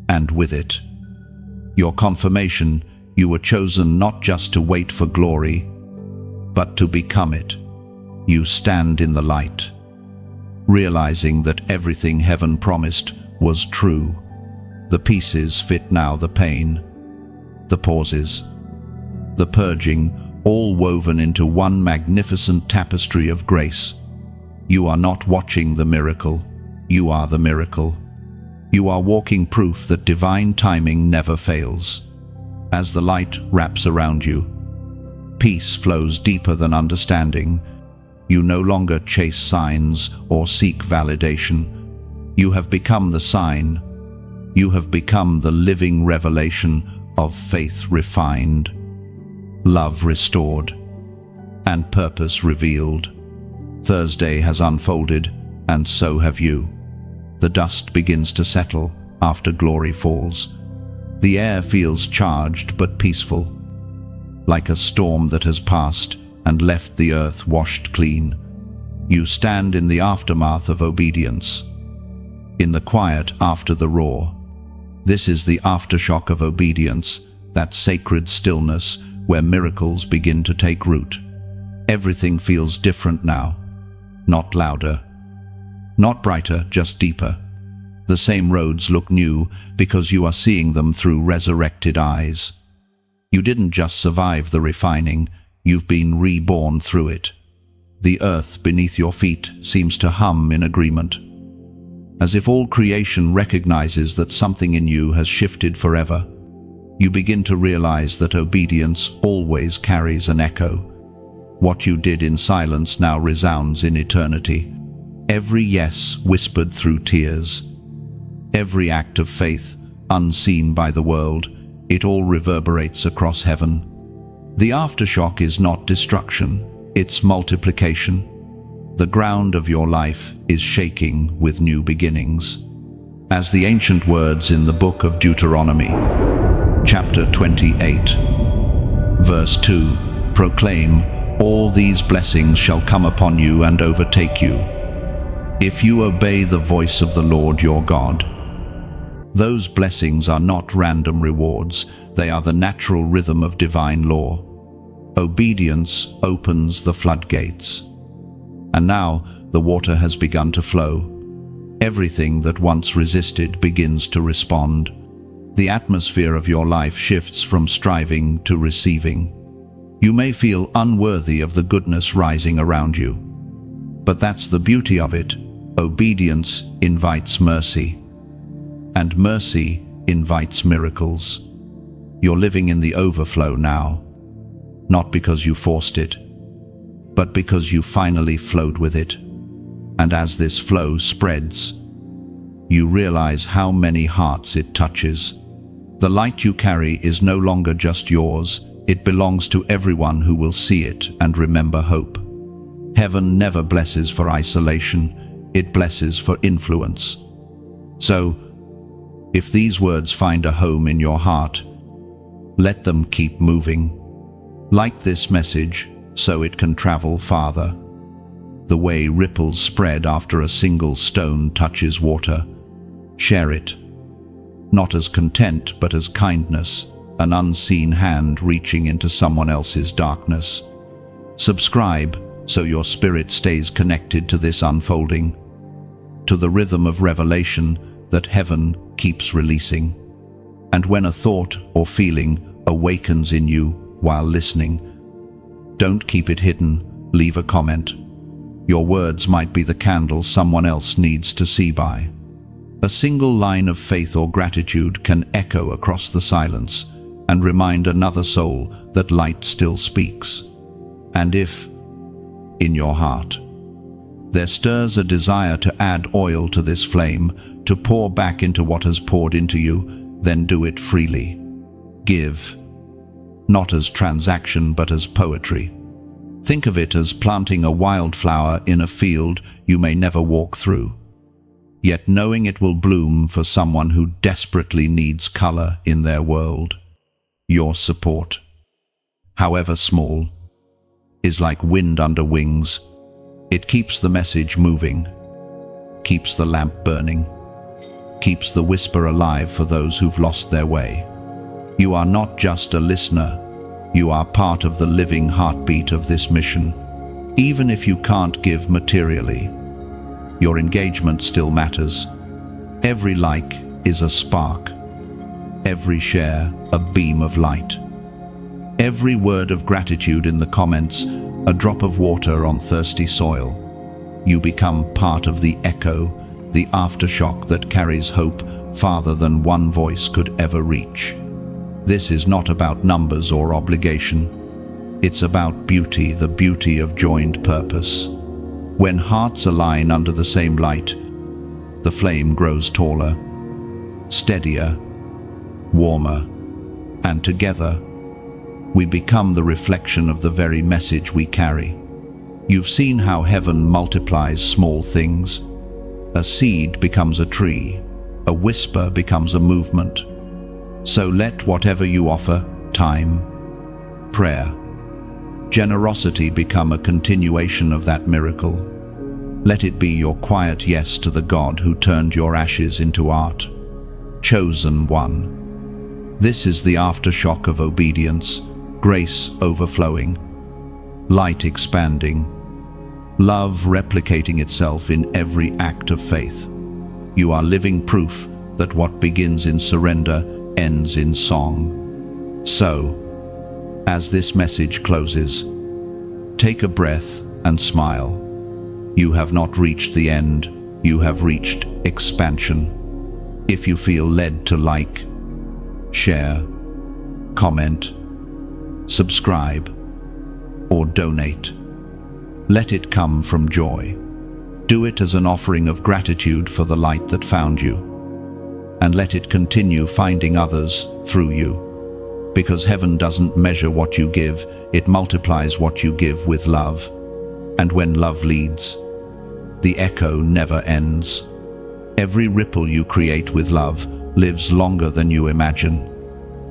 And with it, your confirmation. You were chosen not just to wait for glory, but to become it. You stand in the light, realizing that everything heaven promised was true. The pieces fit now: the pain, the pauses, the purging, all woven into one magnificent tapestry of grace. You are not watching the miracle. You are the miracle. You are walking proof that divine timing never fails. As the light wraps around you, peace flows deeper than understanding. You no longer chase signs or seek validation. You have become the sign. You have become the living revelation of faith refined, love restored, and purpose revealed. Thursday has unfolded, and so have you. The dust begins to settle after glory falls. The air feels charged but peaceful, like a storm that has passed and left the earth washed clean. You stand in the aftermath of obedience, in the quiet after the roar. This is the aftershock of obedience, that sacred stillness where miracles begin to take root. Everything feels different now, not louder, not brighter, just deeper. The same roads look new because you are seeing them through resurrected eyes. You didn't just survive the refining, you've been reborn through it. The earth beneath your feet seems to hum in agreement, as if all creation recognizes that something in you has shifted forever. You begin to realize that obedience always carries an echo. What you did in silence now resounds in eternity. Every yes whispered through tears, every act of faith unseen by the world, it all reverberates across heaven. The aftershock is not destruction, it's multiplication. The ground of your life is shaking with new beginnings. As the ancient words in the book of Deuteronomy, chapter 28, verse 2, proclaim, "All these blessings shall come upon you and overtake you, if you obey the voice of the Lord your God." Those blessings are not random rewards, they are the natural rhythm of divine law. Obedience opens the floodgates. And now the water has begun to flow. Everything that once resisted begins to respond. The atmosphere of your life shifts from striving to receiving. You may feel unworthy of the goodness rising around you, but that's the beauty of it. Obedience invites mercy, and mercy invites miracles. You're living in the overflow now, not because you forced it, but because you finally flowed with it. And as this flow spreads, you realize how many hearts it touches. The light you carry is no longer just yours, it belongs to everyone who will see it and remember hope. Heaven never blesses for isolation, it blesses for influence. So, if these words find a home in your heart, let them keep moving. Like this message, so it can travel farther. The way ripples spread after a single stone touches water. Share it, not as content but as kindness, an unseen hand reaching into someone else's darkness. Subscribe so your spirit stays connected to this unfolding, to the rhythm of revelation that heaven keeps releasing. And when a thought or feeling awakens in you while listening, don't keep it hidden, leave a comment. Your words might be the candle someone else needs to see by. A single line of faith or gratitude can echo across the silence and remind another soul that light still speaks. And if, in your heart, there stirs a desire to add oil to this flame, to pour back into what has poured into you, then do it freely. Give, not as transaction but as poetry. Think of it as planting a wildflower in a field you may never walk through, yet knowing it will bloom for someone who desperately needs color in their world. Your support, however small, is like wind under wings. It keeps the message moving, keeps the lamp burning, keeps the whisper alive for those who've lost their way. You are not just a listener, you are part of the living heartbeat of this mission. Even if you can't give materially, your engagement still matters. Every like is a spark, every share a beam of light. Every word of gratitude in the comments, a drop of water on thirsty soil. You become part of the echo, the aftershock that carries hope farther than one voice could ever reach. This is not about numbers or obligation. It's about beauty, the beauty of joined purpose. When hearts align under the same light, the flame grows taller, steadier, warmer, and together, we become the reflection of the very message we carry. You've seen how heaven multiplies small things. A seed becomes a tree, a whisper becomes a movement. So let whatever you offer, time, prayer, generosity, become a continuation of that miracle. Let it be your quiet yes to the God who turned your ashes into art. Chosen one. This is the aftershock of obedience, grace overflowing, light expanding, love replicating itself in every act of faith. You are living proof that what begins in surrender ends in song. So, as this message closes, take a breath and smile. You have not reached the end, you have reached expansion. If you feel led to like, share, comment, subscribe, or donate, let it come from joy. Do it as an offering of gratitude for the light that found you, and let it continue finding others through you. Because heaven doesn't measure what you give, it multiplies what you give with love. And when love leads, the echo never ends. Every ripple you create with love lives longer than you imagine.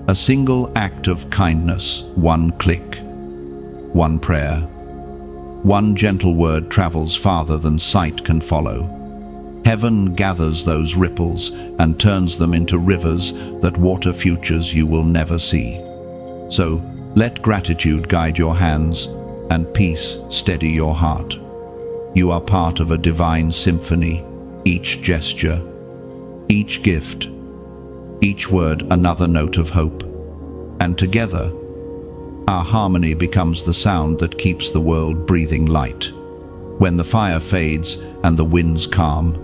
A single act of kindness, one click, one prayer, one gentle word travels farther than sight can follow. Heaven gathers those ripples and turns them into rivers that water futures you will never see. So let gratitude guide your hands and peace steady your heart. You are part of a divine symphony, each gesture, each gift, each word another note of hope. And together, our harmony becomes the sound that keeps the world breathing light. When the fire fades and the winds calm,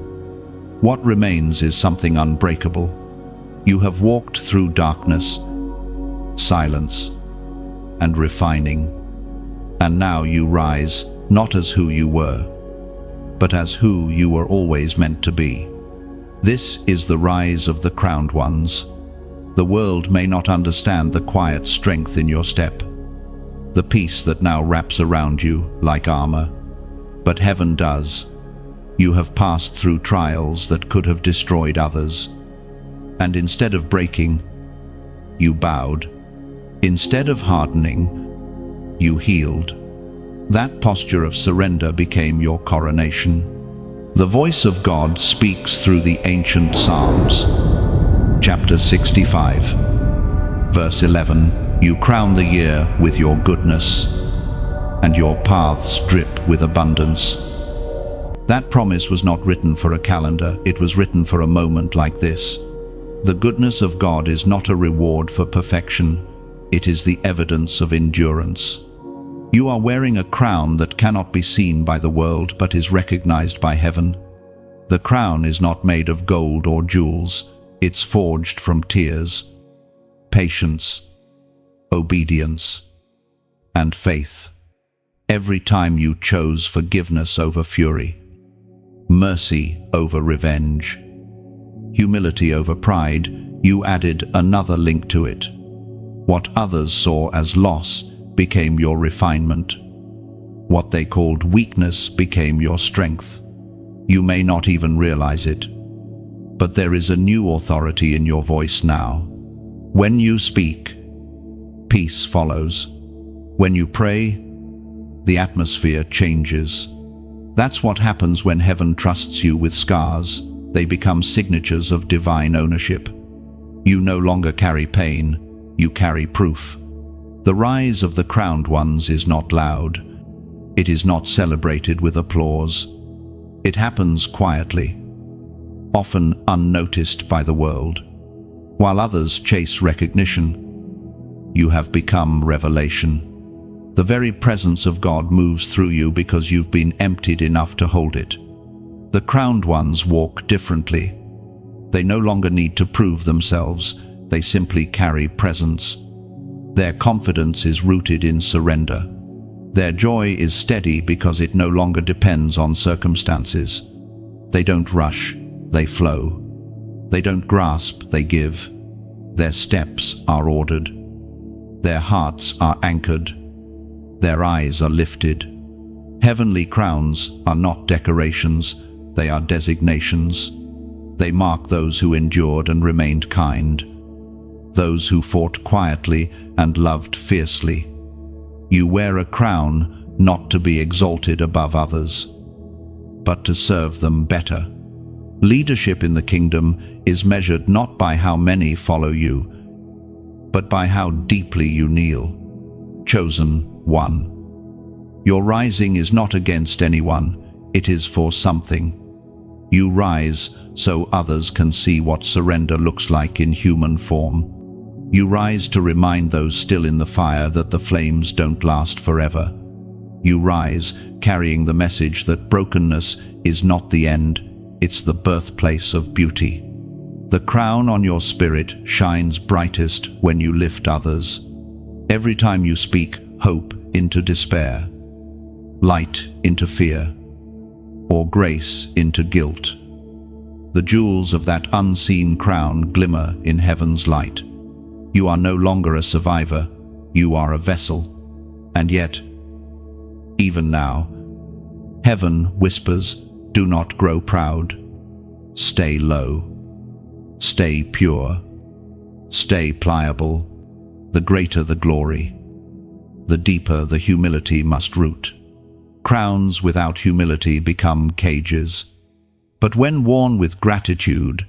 what remains is something unbreakable. You have walked through darkness, silence, and refining, and now you rise not as who you were, but as who you were always meant to be. This is the rise of the crowned ones. The world may not understand the quiet strength in your step, the peace that now wraps around you like armor, but heaven does. You have passed through trials that could have destroyed others, and instead of breaking, you bowed. Instead of hardening, you healed. That posture of surrender became your coronation. The voice of God speaks through the ancient Psalms. Chapter 65, verse 11, you crown the year with your goodness, and your paths drip with abundance. That promise was not written for a calendar, it was written for a moment like this. The goodness of God is not a reward for perfection, it is the evidence of endurance. You are wearing a crown that cannot be seen by the world but is recognized by heaven. The crown is not made of gold or jewels, it's forged from tears, patience, obedience, and faith. Every time you chose forgiveness over fury, mercy over revenge, humility over pride, you added another link to it. What others saw as loss became your refinement. What they called weakness became your strength. You may not even realize it, but there is a new authority in your voice now. When you speak, peace follows. When you pray, the atmosphere changes. That's what happens when heaven trusts you with scars. They become signatures of divine ownership. You no longer carry pain, you carry proof. The rise of the crowned ones is not loud. It is not celebrated with applause. It happens quietly, often unnoticed by the world. While others chase recognition, you have become revelation. The very presence of God moves through you because you've been emptied enough to hold it. The crowned ones walk differently. They no longer need to prove themselves, they simply carry presence. Their confidence is rooted in surrender. Their joy is steady because it no longer depends on circumstances. They don't rush, they flow. They don't grasp, they give. Their steps are ordered. Their hearts are anchored. Their eyes are lifted. Heavenly crowns are not decorations, they are designations. They mark those who endured and remained kind, those who fought quietly and loved fiercely. You wear a crown not to be exalted above others, but to serve them better. Leadership in the kingdom is measured not by how many follow you, but by how deeply you kneel. Chosen one. Your rising is not against anyone, it is for something. You rise so others can see what surrender looks like in human form. You rise to remind those still in the fire that the flames don't last forever. You rise carrying the message that brokenness is not the end, it's the birthplace of beauty. The crown on your spirit shines brightest when you lift others. Every time you speak hope into despair, light into fear, or grace into guilt, the jewels of that unseen crown glimmer in heaven's light. You are no longer a survivor, you are a vessel. And yet, even now, heaven whispers, do not grow proud. Stay low. Stay pure. Stay pliable. The greater the glory, the deeper the humility must root. Crowns without humility become cages, but when worn with gratitude,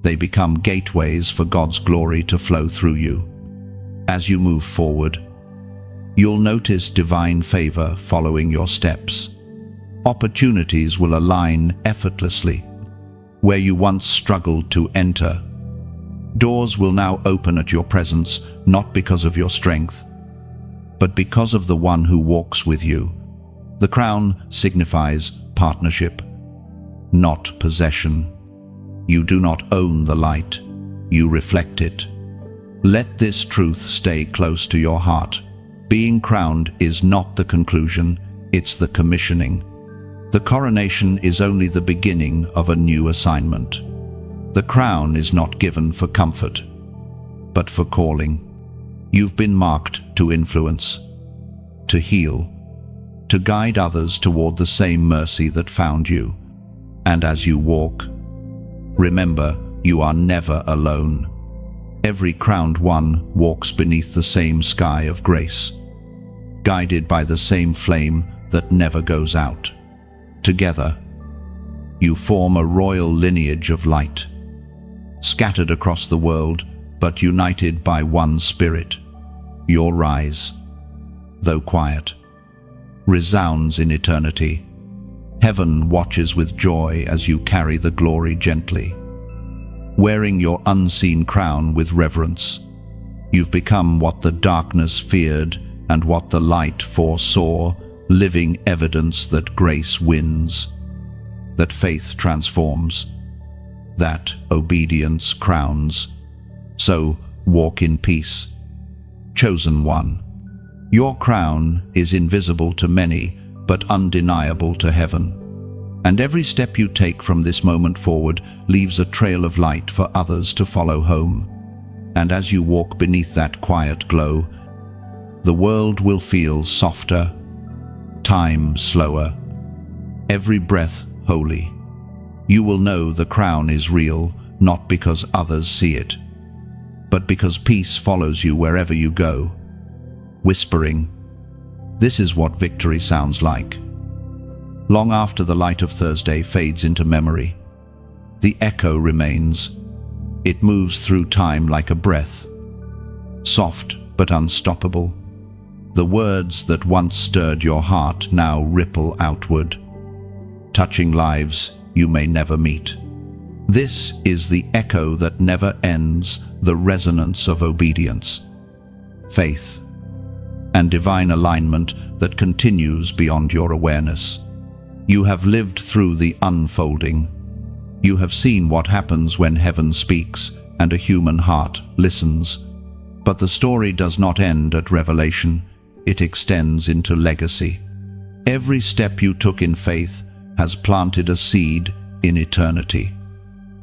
they become gateways for God's glory to flow through you. As you move forward, you'll notice divine favor following your steps. Opportunities will align effortlessly. Where you once struggled to enter, doors will now open at your presence, not because of your strength, but because of the one who walks with you. The crown signifies partnership, not possession. You do not own the light, you reflect it. Let this truth stay close to your heart. Being crowned is not the conclusion, it's the commissioning. The coronation is only the beginning of a new assignment. The crown is not given for comfort, but for calling. You've been marked to influence, to heal, to guide others toward the same mercy that found you. And as you walk, remember, you are never alone. Every crowned one walks beneath the same sky of grace, guided by the same flame that never goes out. Together, you form a royal lineage of light, scattered across the world, but united by one spirit. Your rise, though quiet, resounds in eternity. Heaven watches with joy as you carry the glory gently. Wearing your unseen crown with reverence, you've become what the darkness feared and what the light foresaw, living evidence that grace wins, that faith transforms, that obedience crowns. So walk in peace. Chosen one, your crown is invisible to many, but undeniable to heaven. And every step you take from this moment forward leaves a trail of light for others to follow home. and as you walk beneath that quiet glow, the world will feel softer, time slower, every breath holy. You will know the crown is real, not because others see it, but because peace follows you wherever you go, whispering, "This is what victory sounds like." Long after the light of Thursday fades into memory, the echo remains. It moves through time like a breath, soft but unstoppable. The words that once stirred your heart now ripple outward, touching lives you may never meet. This is the echo that never ends, the resonance of obedience, faith, and divine alignment that continues beyond your awareness. You have lived through the unfolding. You have seen what happens when heaven speaks and a human heart listens. But the story does not end at revelation. It extends into legacy. Every step you took in faith has planted a seed in eternity.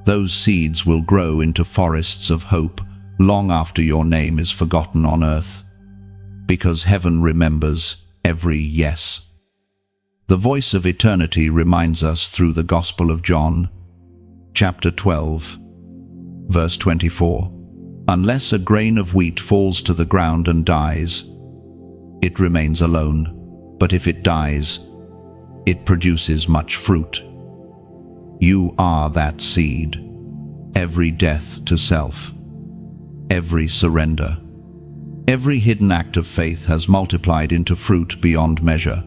Those seeds will grow into forests of hope long after your name is forgotten on earth, because heaven remembers every yes. The voice of eternity reminds us through the Gospel of John, chapter 12, verse 24. Unless a grain of wheat falls to the ground and dies, it remains alone, but if it dies, it produces much fruit. You are that seed. Every death to self, every surrender, every hidden act of faith has multiplied into fruit beyond measure.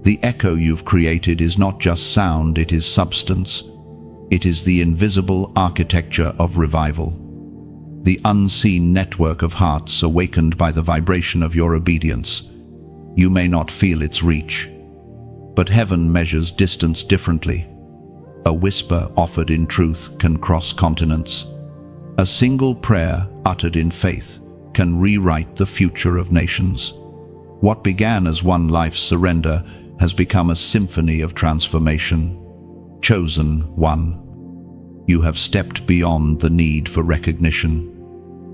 The echo you've created is not just sound, it is substance. It is the invisible architecture of revival, the unseen network of hearts awakened by the vibration of your obedience. You may not feel its reach, but heaven measures distance differently. A whisper offered in truth can cross continents. A single prayer uttered in faith can rewrite the future of nations. What began as one life's surrender has become a symphony of transformation. Chosen one, you have stepped beyond the need for recognition.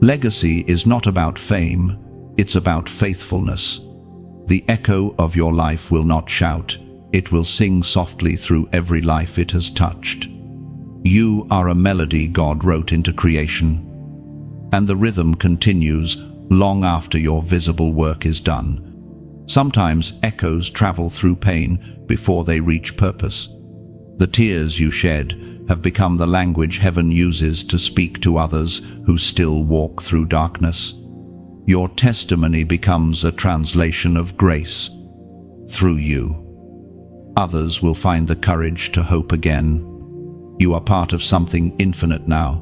Legacy is not about fame, it's about faithfulness. The echo of your life will not shout, it will sing softly through every life it has touched. You are a melody God wrote into creation, and the rhythm continues long after your visible work is done. Sometimes echoes travel through pain before they reach purpose. The tears you shed have become the language heaven uses to speak to others who still walk through darkness. Your testimony becomes a translation of grace. Through you, others will find the courage to hope again. You are part of something infinite now.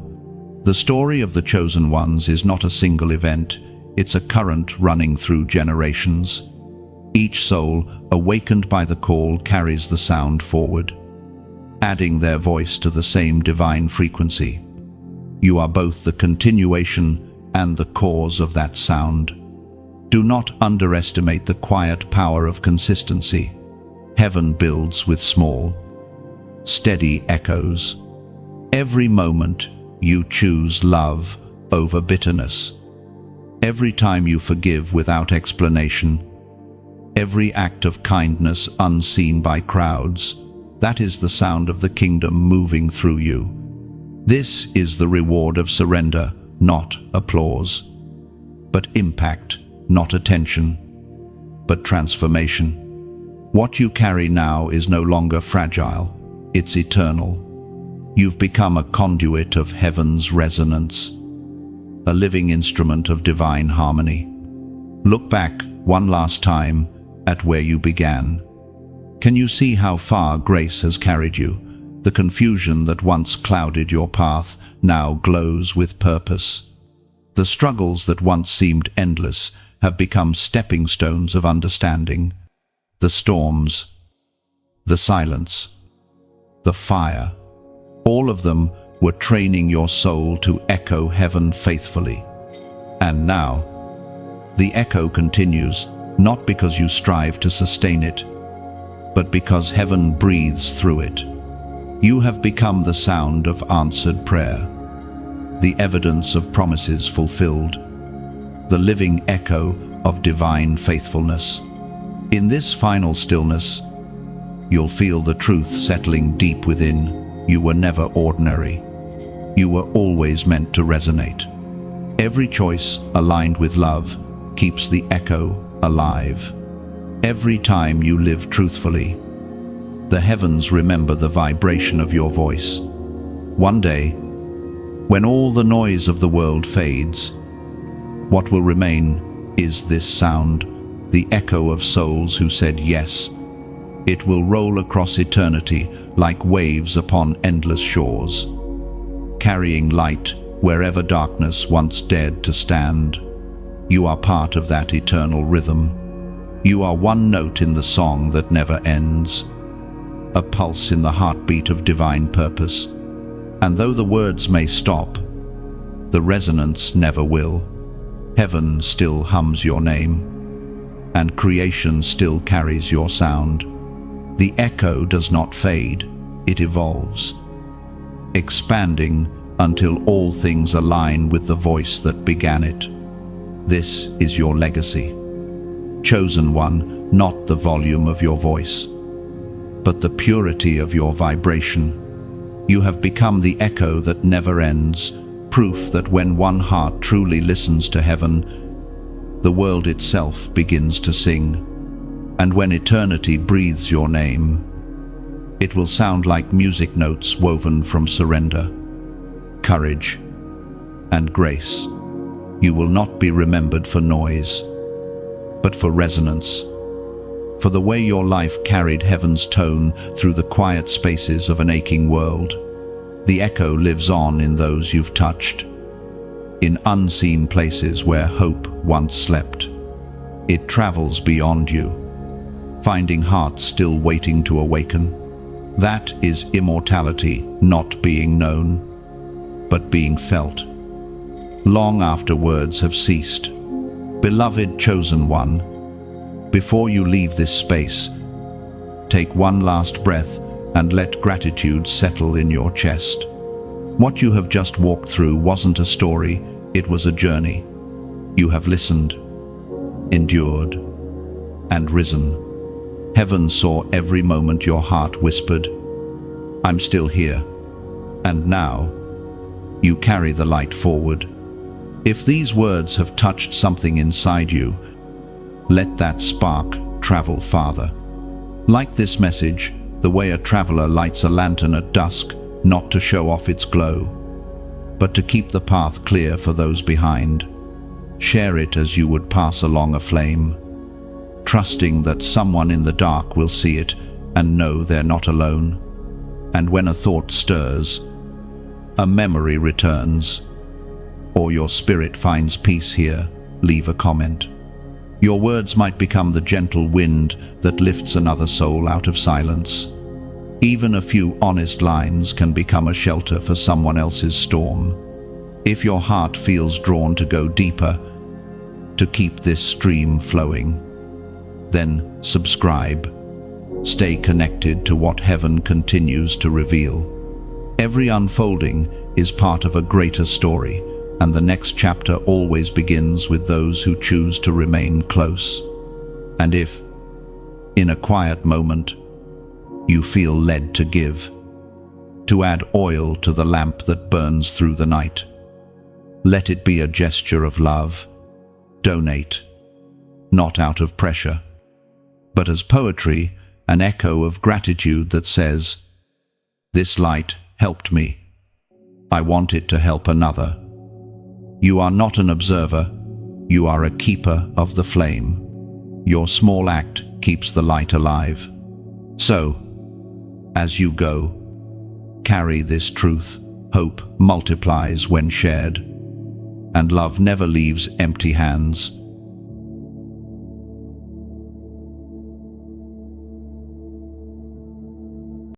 The story of the chosen ones is not a single event, it's a current running through generations. Each soul, awakened by the call, carries the sound forward, adding their voice to the same divine frequency. You are both the continuation and the cause of that sound. Do not underestimate the quiet power of consistency. Heaven builds with small, steady echoes. Every moment you choose love over bitterness. Every time you forgive without explanation. Every act of kindness unseen by crowds. That is the sound of the kingdom moving through you. This is the reward of surrender, not applause, but impact, not attention, but transformation. What you carry now is no longer fragile, it's eternal. You've become a conduit of heaven's resonance, a living instrument of divine harmony. Look back one last time at where you began. Can you see how far grace has carried you? The confusion that once clouded your path now glows with purpose. The struggles that once seemed endless have become stepping stones of understanding. The storms, the silence, the fire, all of them were training your soul to echo heaven faithfully. And now, the echo continues, not because you strive to sustain it, but because heaven breathes through it. You have become the sound of answered prayer, the evidence of promises fulfilled, the living echo of divine faithfulness. In this final stillness, you'll feel the truth settling deep within. You were never ordinary. You were always meant to resonate. Every choice aligned with love keeps the echo alive. Every time you live truthfully, the heavens remember the vibration of your voice. One day, when all the noise of the world fades, what will remain is this sound, the echo of souls who said yes. It will roll across eternity like waves upon endless shores, carrying light wherever darkness once dared to stand. You are part of that eternal rhythm. You are one note in the song that never ends, a pulse in the heartbeat of divine purpose. And though the words may stop, the resonance never will. Heaven still hums your name, and creation still carries your sound. The echo does not fade, it evolves, expanding until all things align with the voice that began it. This is your legacy. Chosen one, not the volume of your voice, but the purity of your vibration. You have become the echo that never ends, proof that when one heart truly listens to heaven, the world itself begins to sing. And when eternity breathes your name, it will sound like music notes woven from surrender, courage, and grace. You will not be remembered for noise, but for resonance, for the way your life carried heaven's tone through the quiet spaces of an aching world. The echo lives on in those you've touched, in unseen places where hope once slept. It travels beyond you, finding hearts still waiting to awaken. That is immortality, not being known, but being felt, long after words have ceased. Beloved chosen one, before you leave this space, take one last breath and let gratitude settle in your chest. What you have just walked through wasn't a story, it was a journey. You have listened, endured, and risen. Heaven saw every moment your heart whispered, "I'm still here." And now, you carry the light forward. If these words have touched something inside you, let that spark travel farther. Like this message, the way a traveler lights a lantern at dusk, not to show off its glow, but to keep the path clear for those behind. Share it as you would pass along a flame, trusting that someone in the dark will see it and know they're not alone. And when a thought stirs, a memory returns, or your spirit finds peace here, leave a comment. Your words might become the gentle wind that lifts another soul out of silence. Even a few honest lines can become a shelter for someone else's storm. If your heart feels drawn to go deeper, to keep this stream flowing, then subscribe. Stay connected to what heaven continues to reveal. Every unfolding is part of a greater story, and the next chapter always begins with those who choose to remain close. And if, in a quiet moment, you feel led to give, to add oil to the lamp that burns through the night, let it be a gesture of love. Donate, not out of pressure, but as poetry, an echo of gratitude that says, "This light helped me. I want it to help another." You are not an observer, you are a keeper of the flame. Your small act keeps the light alive. So, as you go, carry this truth: hope multiplies when shared, and love never leaves empty hands.